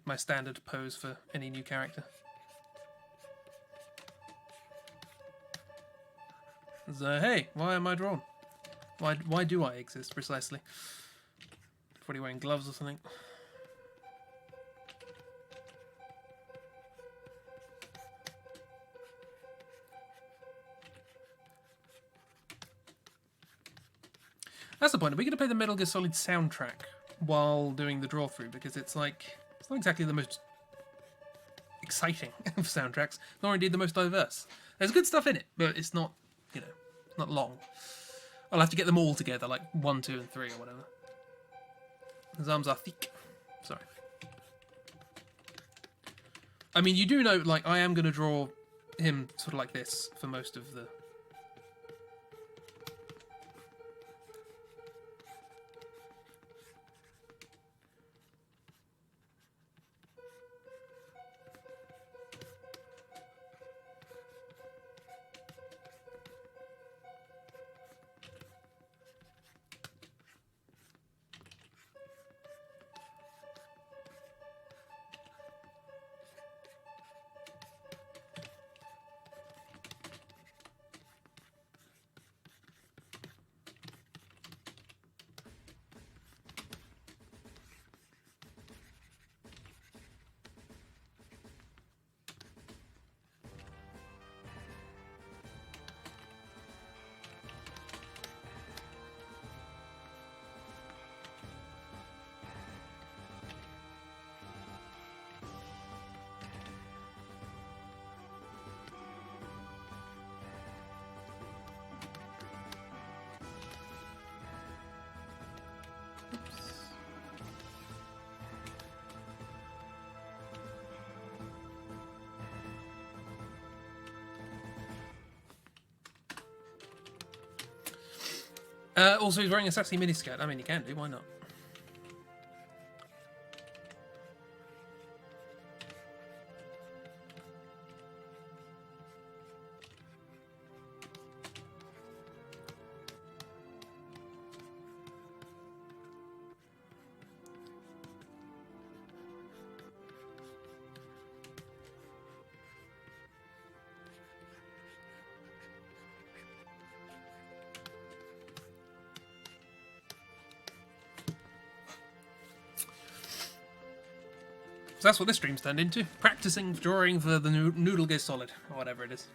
My standard pose for any new character. So, hey, why am I drawn? Why do I exist, precisely? What are you wearing, gloves or something? That's the point. Are we going to play the Metal Gear Solid soundtrack while doing the draw through? Because it's like, it's not exactly the most exciting of soundtracks, nor indeed the most diverse. There's good stuff in it, but it's not, you know, not long. I'll have to get them all together, like 1, 2, and 3 or whatever. His arms are thick. Sorry. I mean, you do know, like, I am going to draw him sort of like this for most of the... Also, he's wearing a sassy miniskirt. I mean, you can do, why not? So that's what this stream's turned into. Practicing drawing for the Noodle Gear Solid, or whatever it is.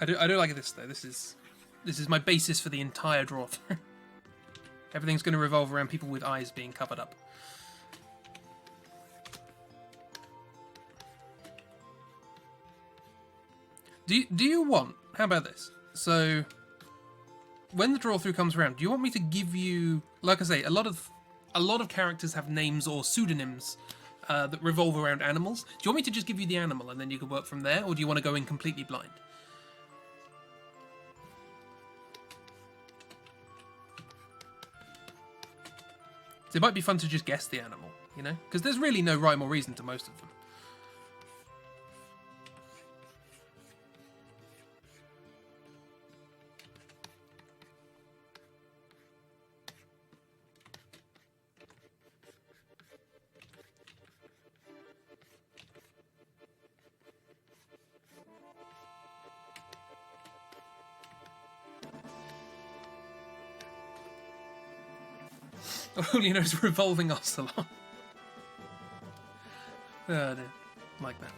I do like this though. This is my basis for the entire draw through. Everything's going to revolve around people with eyes being covered up. Do you want? How about this? So when the draw through comes around, do you want me to give you, like I say, a lot of characters have names or pseudonyms that revolve around animals. Do you want me to just give you the animal and then you can work from there, or do you want to go in completely blind? So it might be fun to just guess the animal, you know? Because there's really no rhyme or reason to most of them. All you know is revolving ocelot. Oh dear. Like that.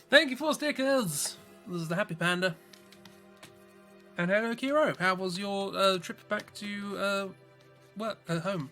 Thank you for stickers. This is the Happy Panda. And hello, Kiro. How was your trip back to work at home?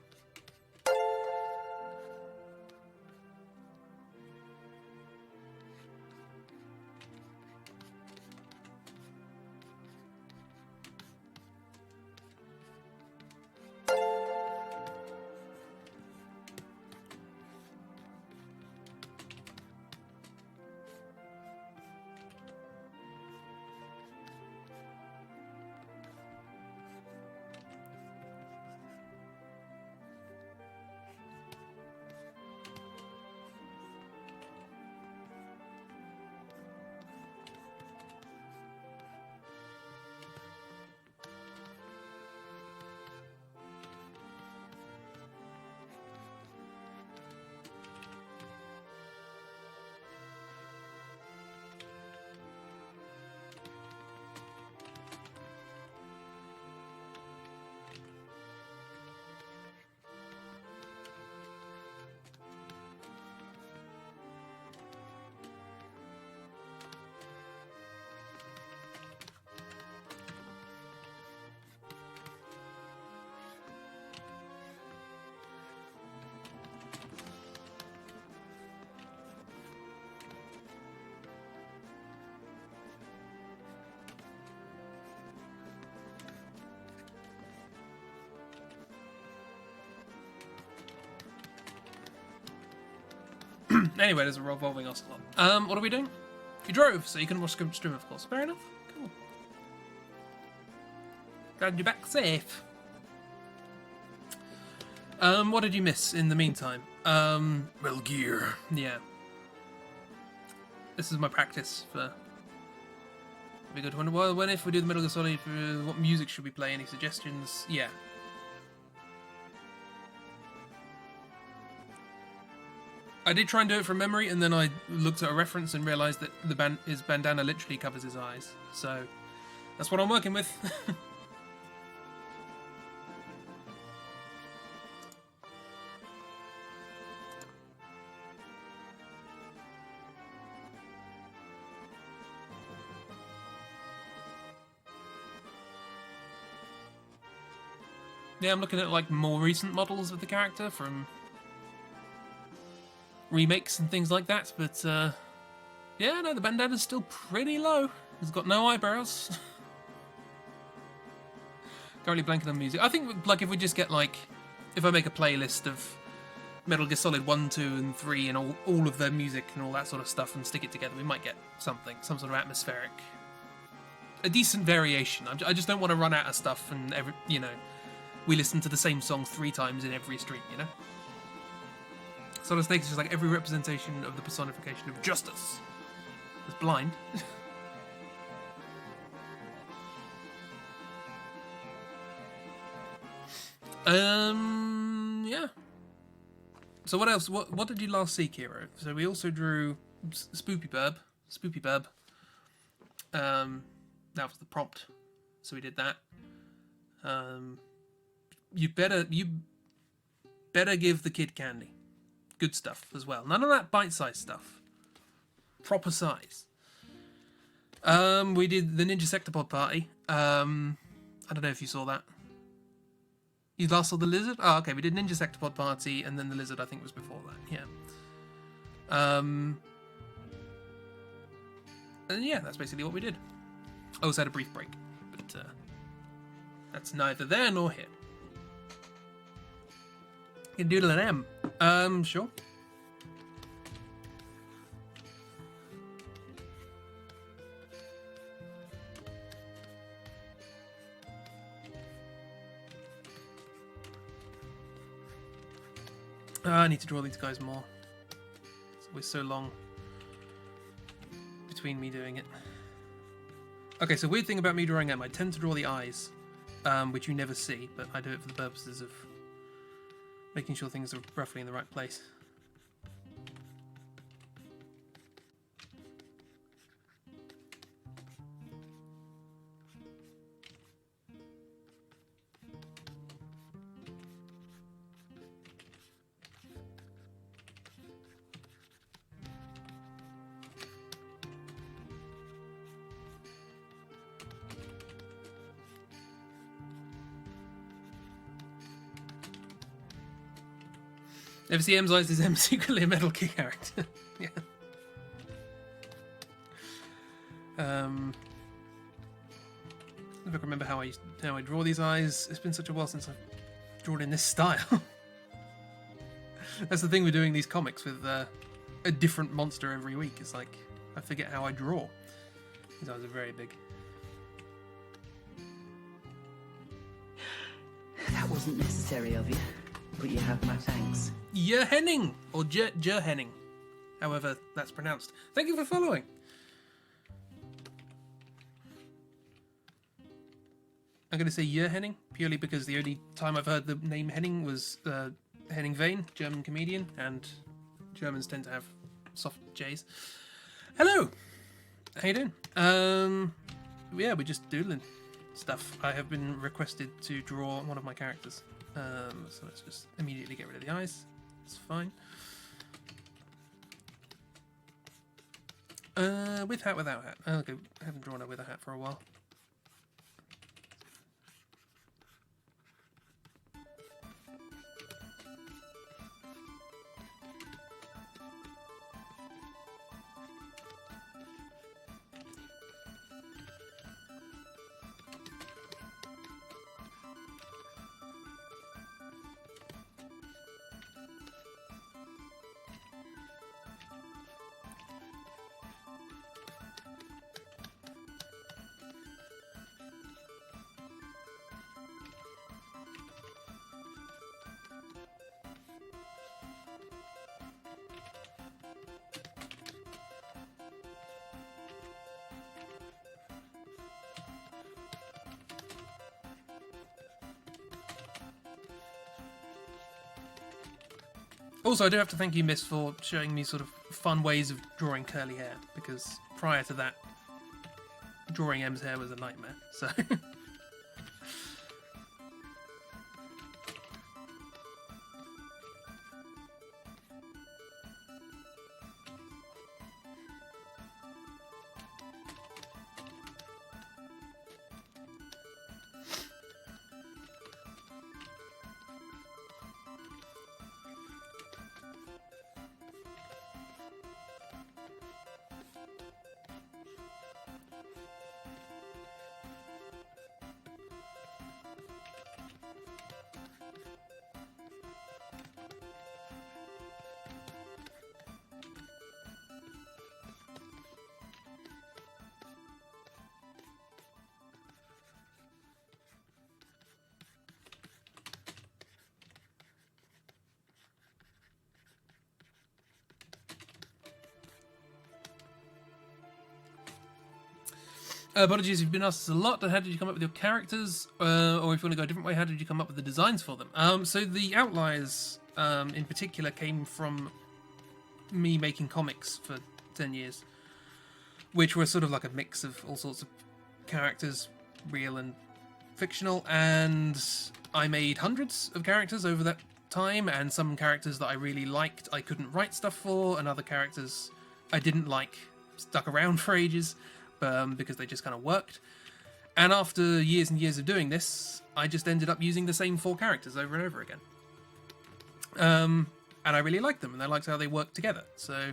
Anyway, there's a revolving ocelot. What are we doing? You drove, so you can watch stream, of course. Fair enough. Cool. Glad you're back safe. What did you miss in the meantime? Well, gear. Yeah. This is my practice for. Be good. When if we do the Metal Gear Solid, what music should we play? Any suggestions? Yeah. I did try and do it from memory, and then I looked at a reference and realised that his bandana literally covers his eyes. So that's what I'm working with. Yeah, I'm looking at like more recent models of the character from remakes and things like that, but yeah, no, the bandana's still pretty low. It's got no eyebrows. Currently blanking on music. I think like if we just get like, if I make a playlist of Metal Gear Solid 1, 2 and 3 and all of their music and all that sort of stuff and stick it together, we might get something, some sort of atmospheric, a decent variation. I just don't want to run out of stuff and we listen to the same songs 3 times in every stream, you know? Solid Snake is just like every representation of the personification of justice. It's blind. Yeah. So what else? What did you last see, Kiro? So we also drew Spoopy Burb. That was the prompt. So we did that. You better give the kid candy. Good stuff as well. None of that bite-sized stuff. Proper size. We did the Ninja Sectopod party. I don't know if you saw that. You last saw the lizard? Oh, okay. We did Ninja Sectopod party, and then the lizard I think was before that. Yeah. And yeah, that's basically what we did. I also had a brief break, but that's neither there nor here. You can doodle an M. Sure. I need to draw these guys more. It's always so long between me doing it. Okay, so weird thing about me drawing M, I tend to draw the eyes, which you never see, but I do it for the purposes of making sure things are roughly in the right place. Ever see M's eyes? Is M secretly a Metal Gear character? Yeah. If I can remember how I draw these eyes. It's been such a while since I've drawn in this style. That's the thing with doing these comics with a different monster every week. It's like I forget how I draw. These eyes are very big. That wasn't necessary of you, but you have my thanks. Henning or Henning, however that's pronounced. Thank you for following. I'm going to say Henning purely because the only time I've heard the name Henning was Henning Vane, German comedian, and Germans tend to have soft J's. Hello, how you doing? Yeah, we're just doodling stuff. I have been requested to draw one of my characters, so let's just immediately get rid of the eyes. It's fine. With hat, without hat. Okay, I haven't drawn her with a hat for a while. Also, I do have to thank you, Miss, for showing me sort of fun ways of drawing curly hair, because prior to that, drawing M's hair was a nightmare, so... Apologies if you've been asked this a lot, but how did you come up with your characters? Or if you want to go a different way, how did you come up with the designs for them? So the outliers, in particular, came from me making comics for 10 years, which were sort of like a mix of all sorts of characters, real and fictional, and I made hundreds of characters over that time, and some characters that I really liked I couldn't write stuff for, and other characters I didn't like stuck around for ages. Because they just kind of worked. And after years and years of doing this, I just ended up using the same 4 characters over and over again. And I really liked them, and I liked how they worked together. So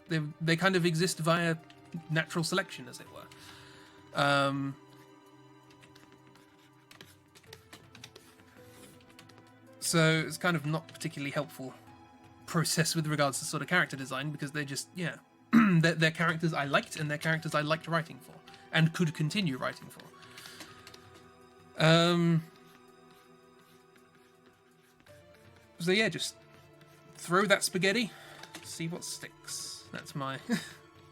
they kind of exist via natural selection, as it were. So it's kind of not particularly helpful process with regards to sort of character design, because they just, yeah... they're characters I liked, and they're characters I liked writing for, and could continue writing for. So yeah, just throw that spaghetti, see what sticks. That's my...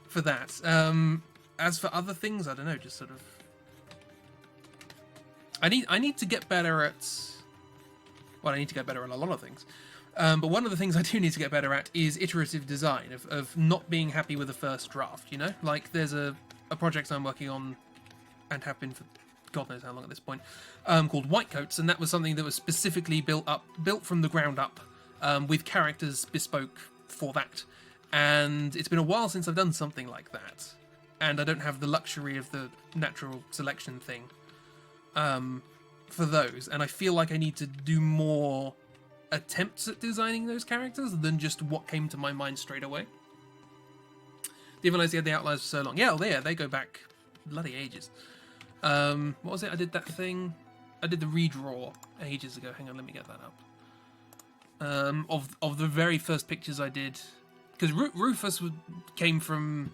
for that. As for other things, I don't know, just sort of... I need to get better at... Well, I need to get better at a lot of things. But one of the things I do need to get better at is iterative design, of not being happy with the first draft, you know? Like, there's a project I'm working on, and have been for God knows how long at this point, called Whitecoats, and that was something that was specifically built from the ground up, with characters bespoke for that. And it's been a while since I've done something like that, and I don't have the luxury of the natural selection thing for those, and I feel like I need to do more attempts at designing those characters than just what came to my mind straight away. Didn't realize he had the outlines for so long. Yeah, well, they go back bloody ages. What was it? I did that thing. I did the redraw ages ago. Hang on, let me get that up. Of the very first pictures I did, because Rufus came from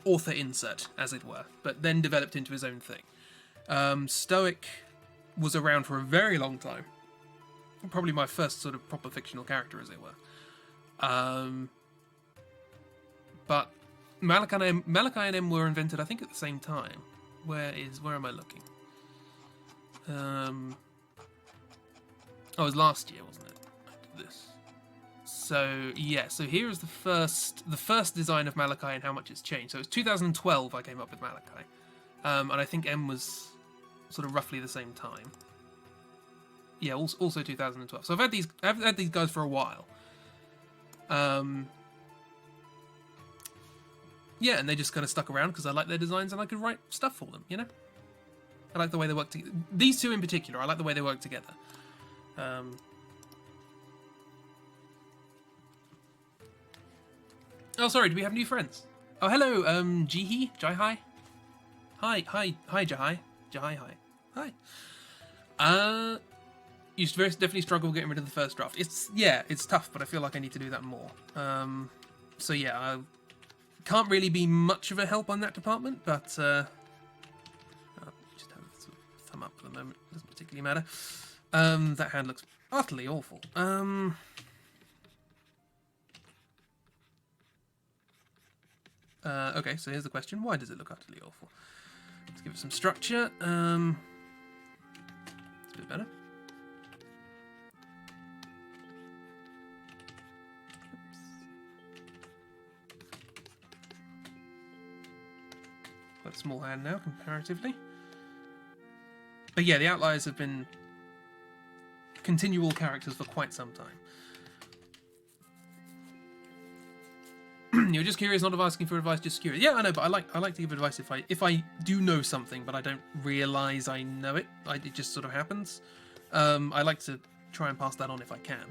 author insert, as it were, but then developed into his own thing. Stoic was around for a very long time. Probably my first sort of proper fictional character, as it were. But Malachi and M were invented, I think, at the same time. Where am I looking? It was last year, wasn't it? I did this. So yeah, so here is the first design of Malachi and how much it's changed. So it was 2012 I came up with Malachi, and I think M was sort of roughly the same time. Yeah, also 2012. So I've had these guys for a while. Yeah, and they just kind of stuck around because I like their designs and I could write stuff for them, you know? I like the way they work together. These two in particular, I like the way they work together. Oh, sorry, do we have new friends? Oh, hello, Jihi? Jai-hi? Hi, Jai-hi. Jai-hi, hi. Hi. You definitely struggle getting rid of the first draft. It's tough, but I feel like I need to do that more. So yeah, I can't really be much of a help on that department, but just have a thumb up for the moment. Doesn't particularly matter. That hand looks utterly awful. Okay, so here's the question. Why does it look utterly awful? Let's give it some structure. It's a bit better. Quite a small hand now, comparatively. But yeah, the outliers have been continual characters for quite some time. You're just curious, not asking for advice, just curious. Yeah, I know, but I like to give advice if I do know something, but I don't realise I know it. It just sort of happens. I like to try and pass that on if I can,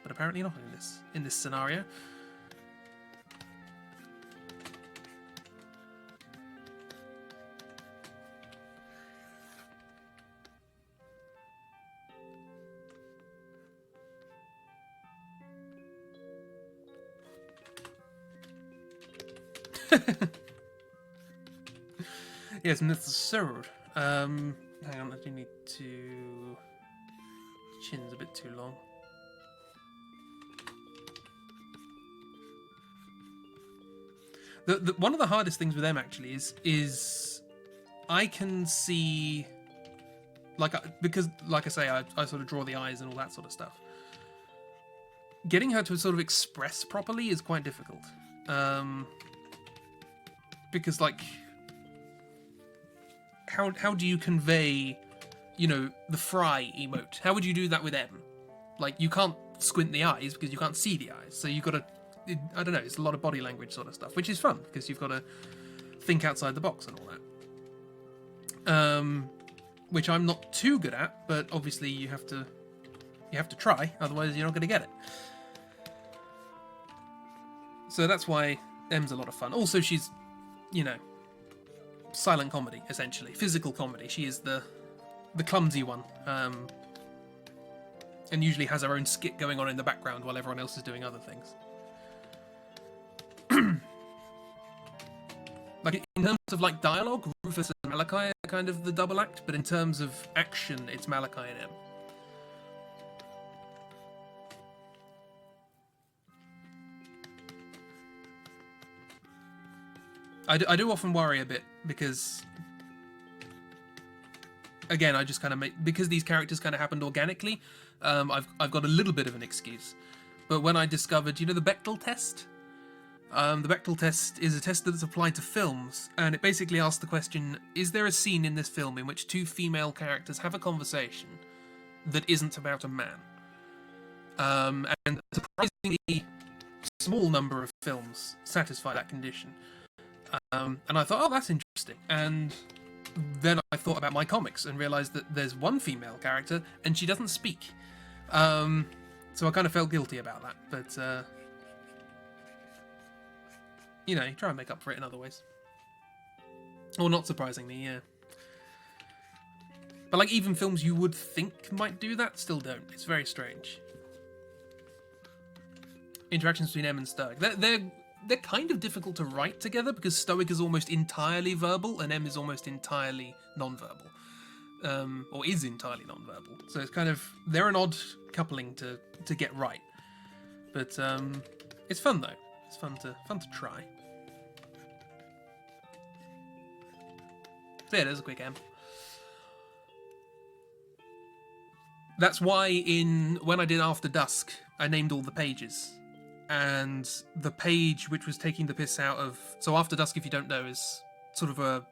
but apparently not in this scenario. Yes, Mr. Sirrod. Hang on, I do need to... Chin's a bit too long. One of the hardest things with them actually is I can see, because like I say, I sort of draw the eyes and all that sort of stuff. Getting her to sort of express properly is quite difficult. Because like, how do you convey, the fry emote? How would you do that with M? Like, you can't squint the eyes because you can't see the eyes, so you've got to, I don't know, it's a lot of body language sort of stuff, which is fun because you've got to think outside the box and all that. Which I'm not too good at, but obviously you have to try, otherwise you're not going to get it. So that's why M's a lot of fun. Also, she's, silent comedy, essentially. Physical comedy. She is the clumsy one. And usually has her own skit going on in the background while everyone else is doing other things. Like, in terms of, like, dialogue, Rufus and Malachi are kind of the double act, but in terms of action, it's Malachi and M. I do often worry a bit because, again, I just kind of because these characters kind of happened organically. I've got a little bit of an excuse, but when I discovered, the Bechdel test. The Bechdel test is a test that's applied to films, and it basically asks the question: is there a scene in this film in which two female characters have a conversation that isn't about a man? And a surprisingly small number of films satisfy that condition. And I thought, oh, that's interesting. And then I thought about my comics and realised that there's one female character and she doesn't speak. So I kind of felt guilty about that, but you know, you try and make up for it in other ways. Or not surprisingly, yeah. But like even films you would think might do that still don't. It's very strange. Interactions between M and Stoic. They're kind of difficult to write together because Stoic is almost entirely verbal and M is almost entirely non-verbal. Or is entirely non-verbal. So it's kind of, they're an odd coupling to get right. But it's fun though. It's fun to try. So yeah, there's a quick M. That's why when I did After Dusk, I named all the pages. And the page which was taking the piss out of... So After Dusk, if you don't know, is sort of a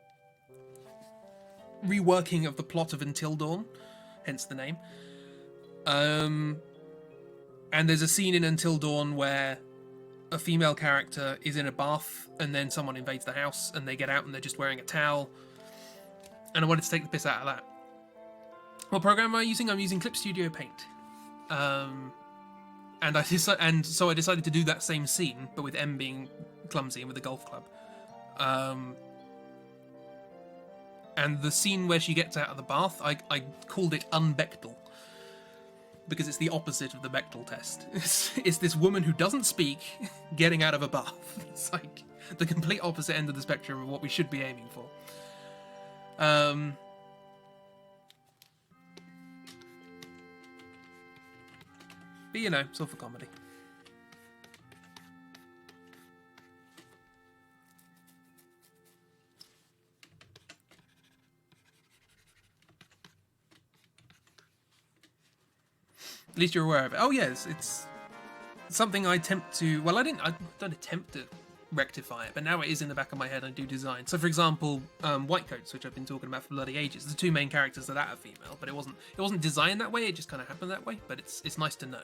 reworking of the plot of Until Dawn, hence the name. And there's a scene in Until Dawn where a female character is in a bath and then someone invades the house and they get out and they're just wearing a towel. And I wanted to take the piss out of that. What program am I using? I'm using Clip Studio Paint. And so I decided to do that same scene, but with M being clumsy and with the golf club. And the scene where she gets out of the bath, I called it un-Bechdel. Because it's the opposite of the Bechdel test. It's this woman who doesn't speak getting out of a bath. It's like the complete opposite end of the spectrum of what we should be aiming for. But you know, it's all for comedy. At least you're aware of it. Oh yes, it's something I attempt to... Well, I don't attempt to rectify it, but now it is in the back of my head. I do design. So for example, White Coats, which I've been talking about for bloody ages, the two main characters of that are female, but it wasn't designed that way, it just kind of happened that way, but it's nice to know.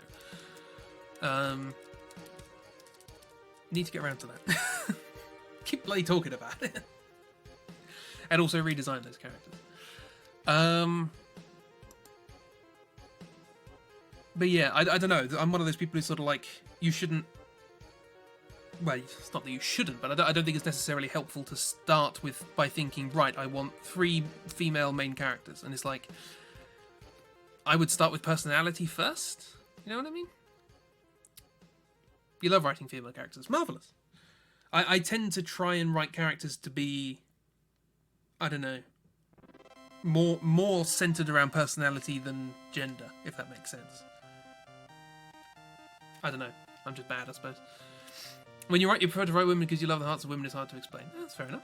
Need to get around to that. Keep bloody talking about it. And also redesign those characters. But yeah, I don't know. I'm one of those people who sort of like, you shouldn't... Well, it's not that you shouldn't, but I don't think it's necessarily helpful to start by thinking, right, I want 3 female main characters. And it's like, I would start with personality first. You know what I mean? You love writing female characters. Marvellous. I tend to try and write characters to be, I don't know, more centered around personality than gender, if that makes sense. I don't know. I'm just bad, I suppose. When you write, you prefer to write women because you love the hearts of women. It's hard to explain. That's fair enough.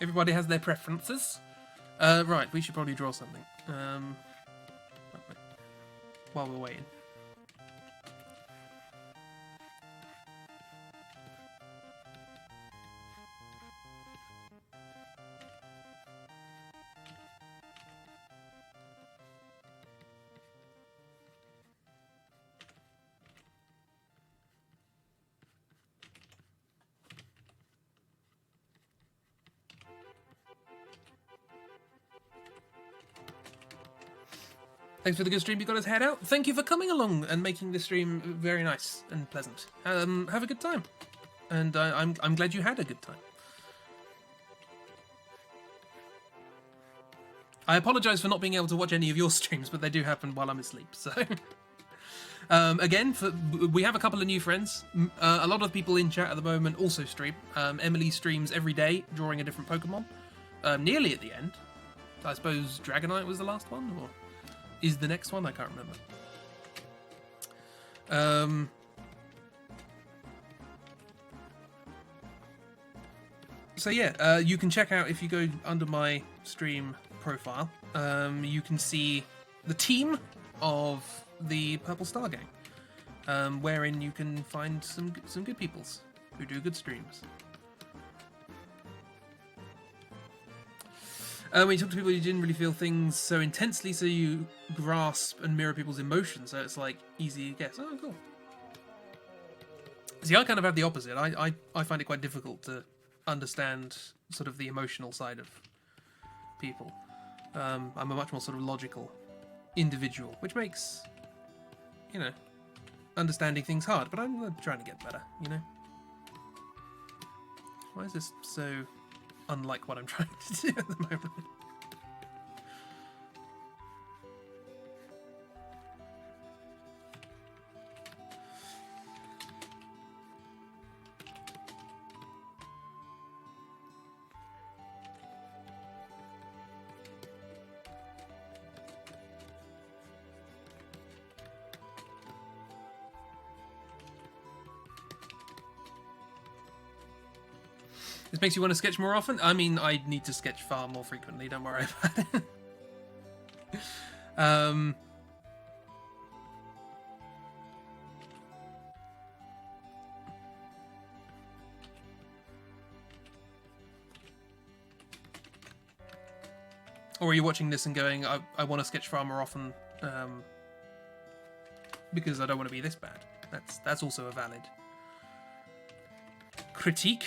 Everybody has their preferences. Right, we should probably draw something. While we're waiting. Thanks for the good stream. You got his head out. Thank you for coming along and making this stream very nice and pleasant. Have a good time, and I'm glad you had a good time. I apologise for not being able to watch any of your streams, but they do happen while I'm asleep. So, again, we have a couple of new friends. A lot of people in chat at the moment also stream. Emily streams every day, drawing a different Pokemon. Nearly at the end. I suppose Dragonite was the last one, or is the next one? I can't remember. So yeah, you can check out, if you go under my stream profile, you can see the team of the Purple Star Gang, wherein you can find some good peoples who do good streams. When you talk to people, you didn't really feel things so intensely, so you grasp and mirror people's emotions, so it's like easy to guess. Oh, cool. See, I kind of have the opposite. I find it quite difficult to understand sort of the emotional side of people. I'm a much more sort of logical individual, which makes, you know, understanding things hard. But I'm trying to get better, you know. Why is this so unlike what I'm trying to do at the moment? This makes you want to sketch more often? I mean, I need to sketch far more frequently, don't worry about it. Or are you watching this and going, I want to sketch far more often because I don't want to be this bad? That's also a valid critique.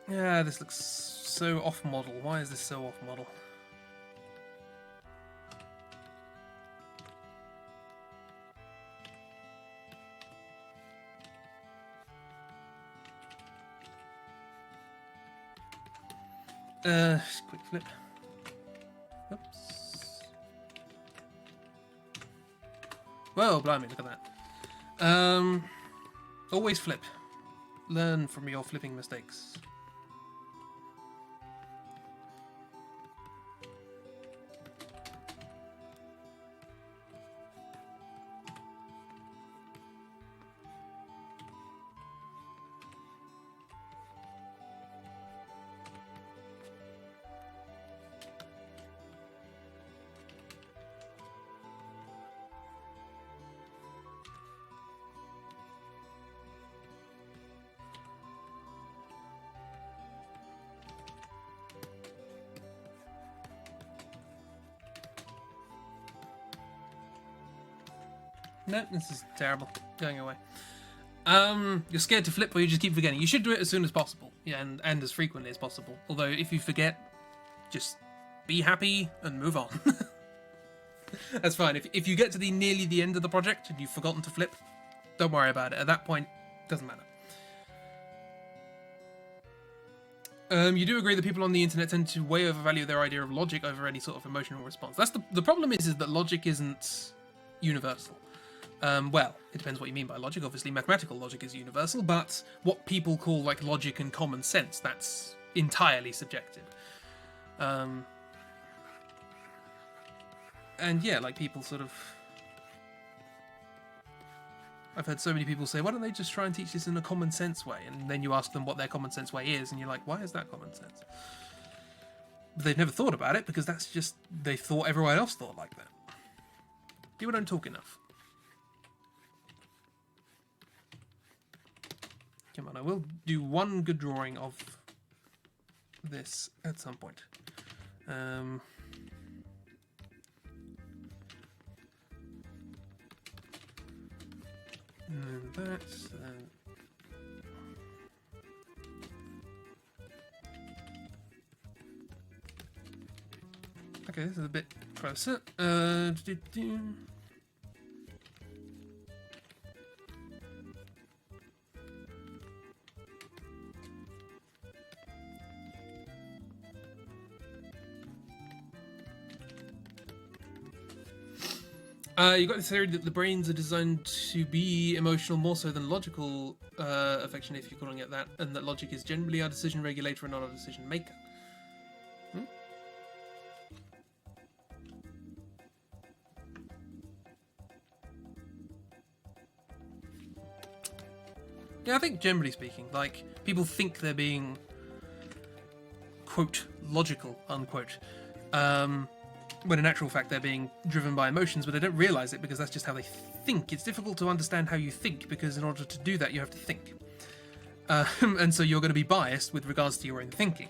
Yeah, this looks so off-model. Why is this so off-model? Quick flip. Oops. Whoa, blimey, look at that. Always flip. Learn from your flipping mistakes. No, this is terrible. Going away. You're scared to flip or you just keep forgetting. You should do it as soon as possible. Yeah, and as frequently as possible. Although, if you forget, just be happy and move on. That's fine. If you get to nearly the end of the project and you've forgotten to flip, don't worry about it. At that point, it doesn't matter. You do agree that people on the internet tend to way overvalue their idea of logic over any sort of emotional response. That's the problem is that logic isn't universal. Well, it depends what you mean by logic. Obviously, mathematical logic is universal, but what people call like logic and common sense, that's entirely subjective. And yeah, like people sort of... I've heard so many people say, why don't they just try and teach this in a common sense way? And then you ask them what their common sense way is, and you're like, why is that common sense? But they've never thought about it, because that's just... they thought everyone else thought like that. People don't talk enough. Come on, I will do one good drawing of this at some point. And that. Okay, this is a bit closer. You got the theory that the brains are designed to be emotional more so than logical affection, if you're calling it that, and that logic is generally our decision regulator and not our decision maker. Yeah, I think generally speaking, like, people think they're being, quote, logical, unquote, when in actual fact they're being driven by emotions, but they don't realise it because that's just how they think. It's difficult to understand how you think, because in order to do that you have to think. And so you're going to be biased with regards to your own thinking.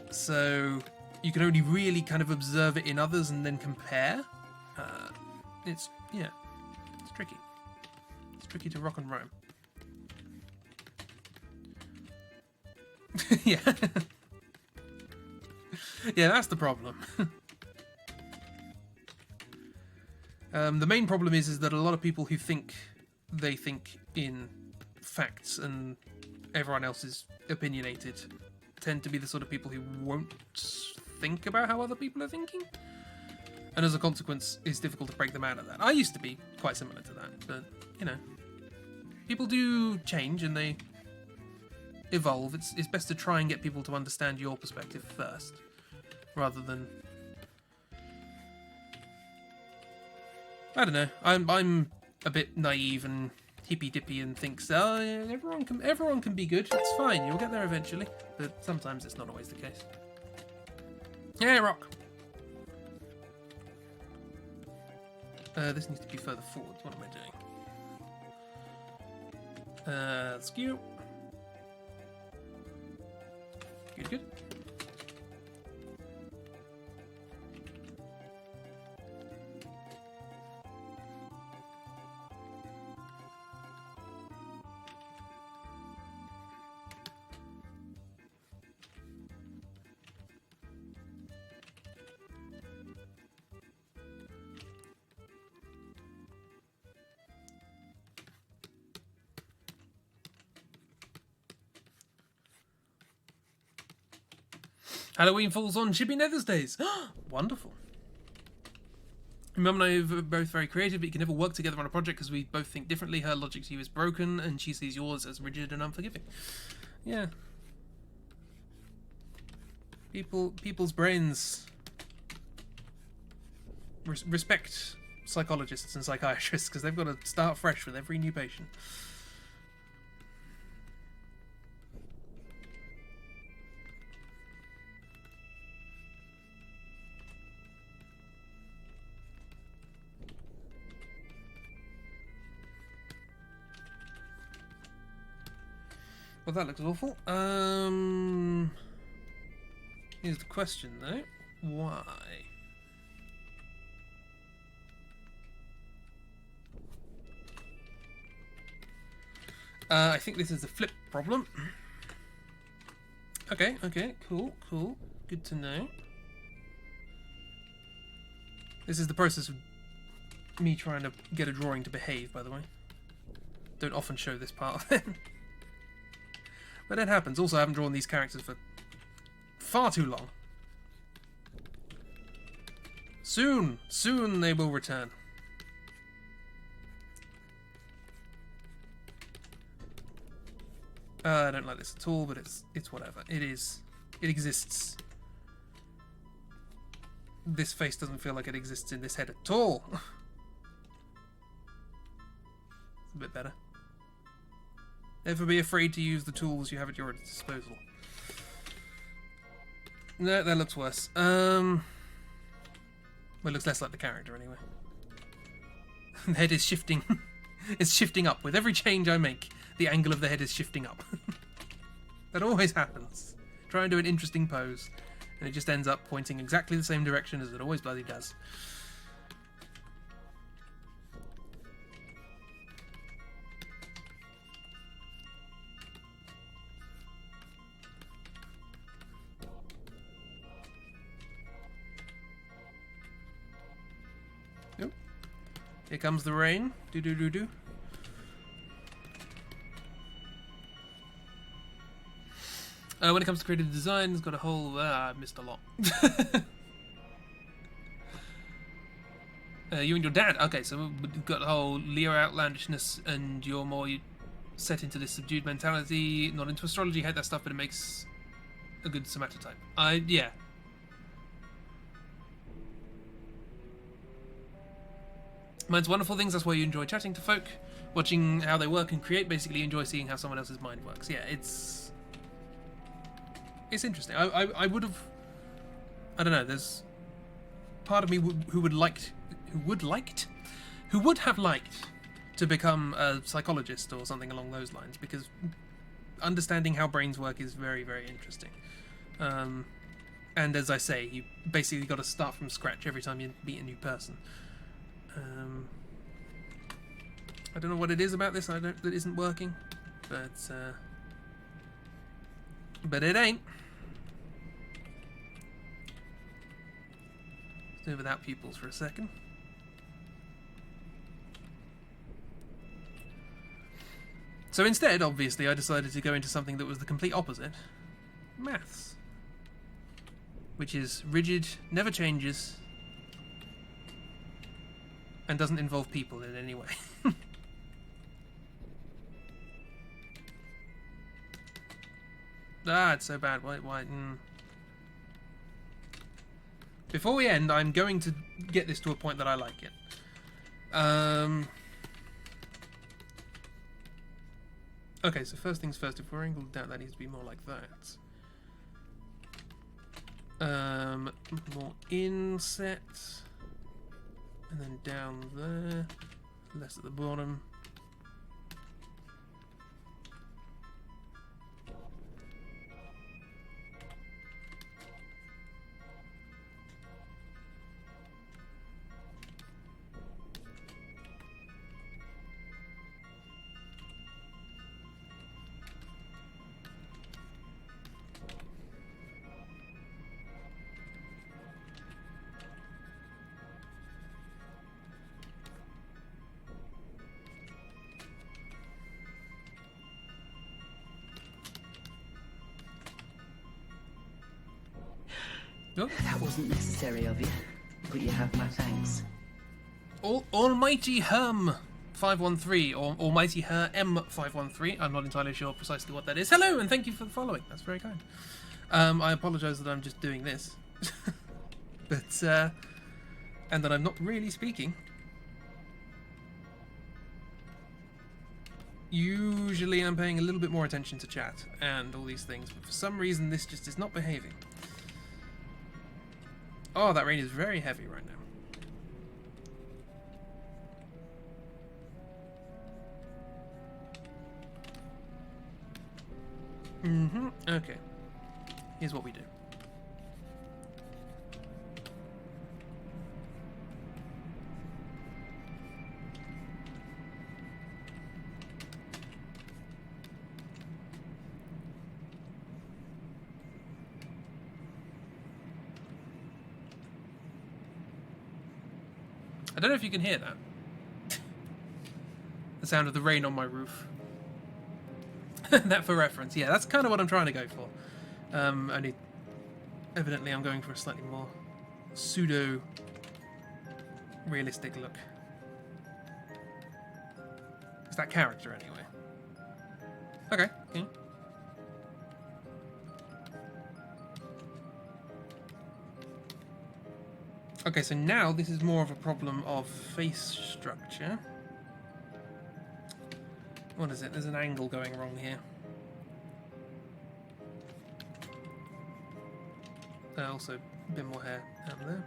So you can only really kind of observe it in others and then compare. It's tricky. It's tricky to rock and roam. Yeah. Yeah, that's the problem. The main problem is that a lot of people who think they think in facts and everyone else is opinionated tend to be the sort of people who won't think about how other people are thinking. And as a consequence, it's difficult to break them out of that. I used to be quite similar to that, but, you know, people do change and they evolve. It's best to try and get people to understand your perspective first, rather than... I don't know. I'm a bit naive and hippy-dippy and thinks, oh, yeah, everyone can be good. It's fine. You'll get there eventually. But sometimes it's not always the case. Yeah, rock. This needs to be further forward. What am I doing? Skew. Good. Halloween falls on Chippy Nether's days. Wonderful. Mum and I are both very creative, but you can never work together on a project because we both think differently. Her logic to you is broken, and she sees yours as rigid and unforgiving. Yeah. People's brains respect psychologists and psychiatrists because they've got to start fresh with every new patient. Well, that looks awful. Here's the question, though. Why? I think this is a flip problem. Okay, cool. Good to know. This is the process of me trying to get a drawing to behave, by the way. Don't often show this part of it. But it happens. Also, I haven't drawn these characters for far too long. Soon they will return. I don't like this at all, but it's whatever. It exists. This face doesn't feel like it exists in this head at all. It's a bit better. Never be afraid to use the tools you have at your disposal. No, that looks worse. Well, it looks less like the character anyway. The head is shifting. It's shifting up. With every change I make, the angle of the head is shifting up. That always happens. Try and do an interesting pose, and it just ends up pointing exactly the same direction as it always bloody does. Here comes the rain. Do. When it comes to creative design, it's got a whole... I missed a lot. You and your dad. Okay, so we've got the whole Leo outlandishness, and you're more set into this subdued mentality, not into astrology. Hate that stuff, but it makes a good somatotype. Yeah. Mine's wonderful things, that's why you enjoy chatting to folk, watching how they work and create. Basically, you enjoy seeing how someone else's mind works. Yeah, it's interesting. I would have... I don't know, there's part of me who would have liked to become a psychologist or something along those lines, because understanding how brains work is very, very interesting. And as I say, you basically got to start from scratch every time you meet a new person. I don't know what it is about this that isn't working, but it ain't. Let's do it without pupils for a second. So instead, obviously, I decided to go into something that was the complete opposite. Maths. Which is rigid, never changes, and doesn't involve people in any way. It's so bad. Why? Before we end, I'm going to get this to a point that I like it. Okay, so first things first, if we're angled down, that needs to be more like that. More inset, and then down there, less at the bottom. Oh. That wasn't necessary of you, but you have my thanks. Almighty Herm 513 or Almighty Her M513. I'm not entirely sure precisely what that is. Hello and thank you for following. That's very kind. I apologise that I'm just doing this, but and that I'm not really speaking. Usually I'm paying a little bit more attention to chat and all these things, but for some reason this just is not behaving. Oh, that rain is very heavy right now. Okay. Here's what we do. I don't know if you can hear that. The sound of the rain on my roof. That for reference. Yeah, that's kind of what I'm trying to go for. Only, evidently I'm going for a slightly more pseudo-realistic look. It's that character, anyway. Okay. Yeah. Okay, so now this is more of a problem of face structure. What is it? There's an angle going wrong here. Also, a bit more hair down there.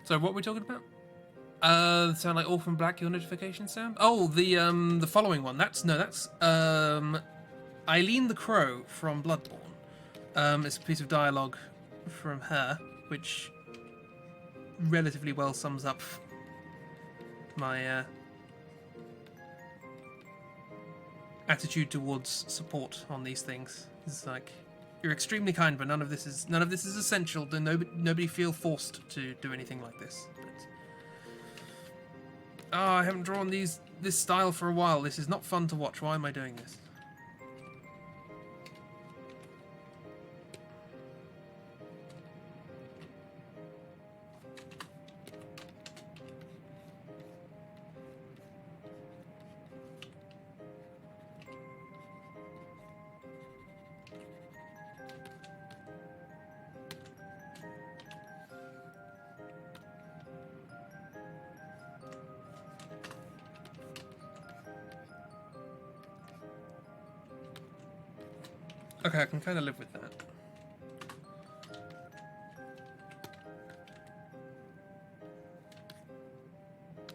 So what we're we talking about? Sound like Orphan Black, your notification sound? Oh, the following one. That's Eileen the Crow from Bloodborne. It's a piece of dialogue from her, which relatively well sums up my attitude towards support on these things. It's like, you're extremely kind, but none of this is essential. Nobody feel forced to do anything like this. But, I haven't drawn this style for a while. This is not fun to watch. Why am I doing this? Okay, I can kind of live with that.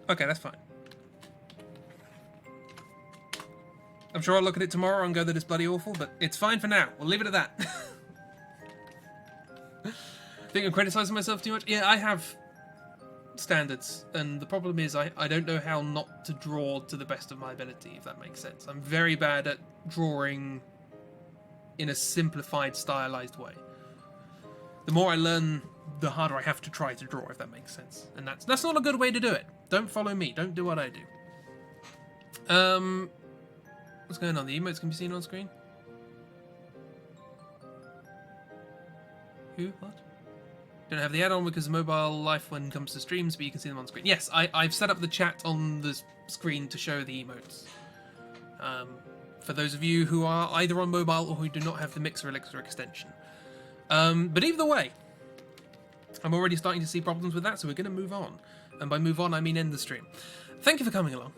Okay, that's fine. I'm sure I'll look at it tomorrow and go that it's bloody awful, but it's fine for now. We'll leave it at that. Think I'm criticizing myself too much? Yeah, I have standards, and the problem is I don't know how not to draw to the best of my ability, if that makes sense. I'm very bad at drawing in a simplified, stylized way. The more I learn, the harder I have to try to draw, if that makes sense. And that's not a good way to do it. Don't follow me. Don't do what I do. What's going on? The emotes can be seen on screen? Who? What? Don't have the add-on because mobile life when it comes to streams, but you can see them on screen. Yes, I've set up the chat on the screen to show the emotes. For those of you who are either on mobile or who do not have the Mixer Elixir extension. But either way, I'm already starting to see problems with that, so we're going to move on. And by move on, I mean end the stream. Thank you for coming along.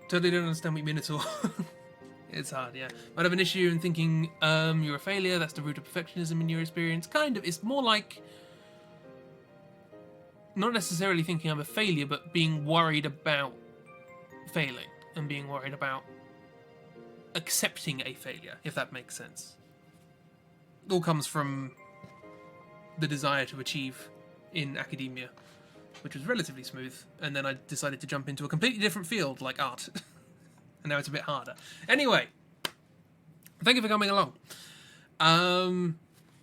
Totally don't understand what you mean at all. It's hard, yeah. Might have an issue in thinking you're a failure, that's the root of perfectionism in your experience. Kind of. It's more like not necessarily thinking I'm a failure, but being worried about failing and being worried about accepting a failure, if that makes sense. It all comes from the desire to achieve in academia, which was relatively smooth, and then I decided to jump into a completely different field, like art. And now it's a bit harder. Anyway, thank you for coming along.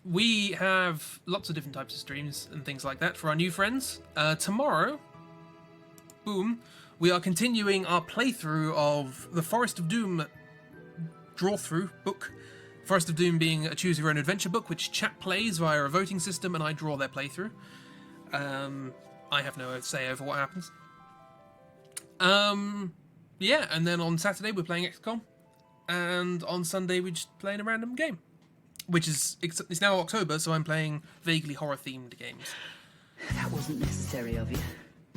We have lots of different types of streams and things like that for our new friends. Tomorrow, boom, we are continuing our playthrough of the Forest of Doom draw-through book. Forest of Doom being a choose-your-own-adventure book, which chat plays via a voting system, and I draw their playthrough. I have no say over what happens. Yeah, and then on Saturday we're playing XCOM, and on Sunday we're just playing a random game. Which is, it's now October, so I'm playing vaguely horror-themed games. That wasn't necessary of you,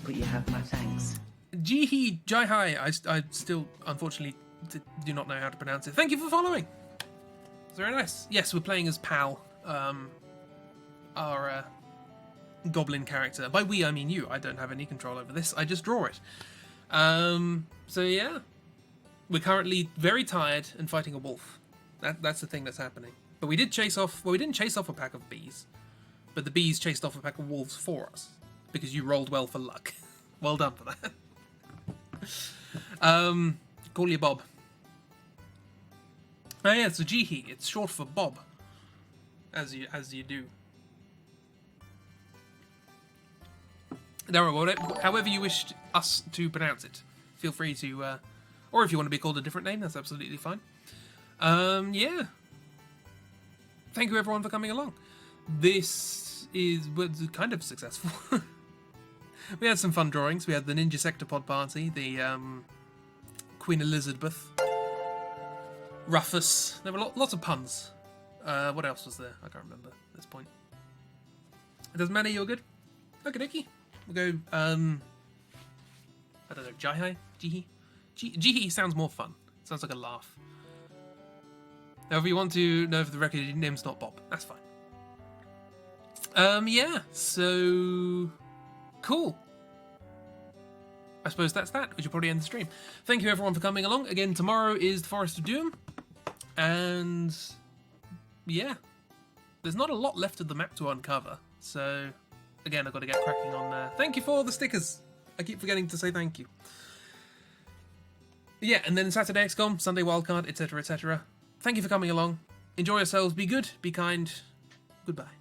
but you have my thanks. Jihi Jai-Hai, I still, unfortunately, do not know how to pronounce it. Thank you for following! It's very nice. Yes, we're playing as Pal, our goblin character. By we, I mean you. I don't have any control over this. I just draw it. So yeah. We're currently very tired and fighting a wolf. That's the thing that's happening. But we did chase off... Well, we didn't chase off a pack of bees. But the bees chased off a pack of wolves for us. Because you rolled well for luck. Well done for that. Call you Bob. Oh yeah, it's a Jihi. It's short for Bob. As you do. However you wish us to pronounce it. Feel free to... or if you want to be called a different name, that's absolutely fine. Yeah. Thank you everyone for coming along. This was kind of successful. We had some fun drawings. We had the Ninja Sectopod party, the Queen Elizabeth, Rufus. There were lots of puns. What else was there? I can't remember at this point. It doesn't matter, you're good? Okie dokie. We'll go, I don't know, Jai-Hai? Jihi? Jihi sounds more fun. Sounds like a laugh. Now, if you want to know for the record, your name's not Bob. That's fine. Yeah, so... Cool. I suppose that's that. We should probably end the stream. Thank you, everyone, for coming along. Again, tomorrow is the Forest of Doom. And... yeah. There's not a lot left of the map to uncover. So, again, I've got to get cracking on there. Thank you for all the stickers. I keep forgetting to say thank you. Yeah, and then Saturday XCOM, Sunday Wildcard, etc., etc. Thank you for coming along. Enjoy yourselves. Be good. Be kind. Goodbye.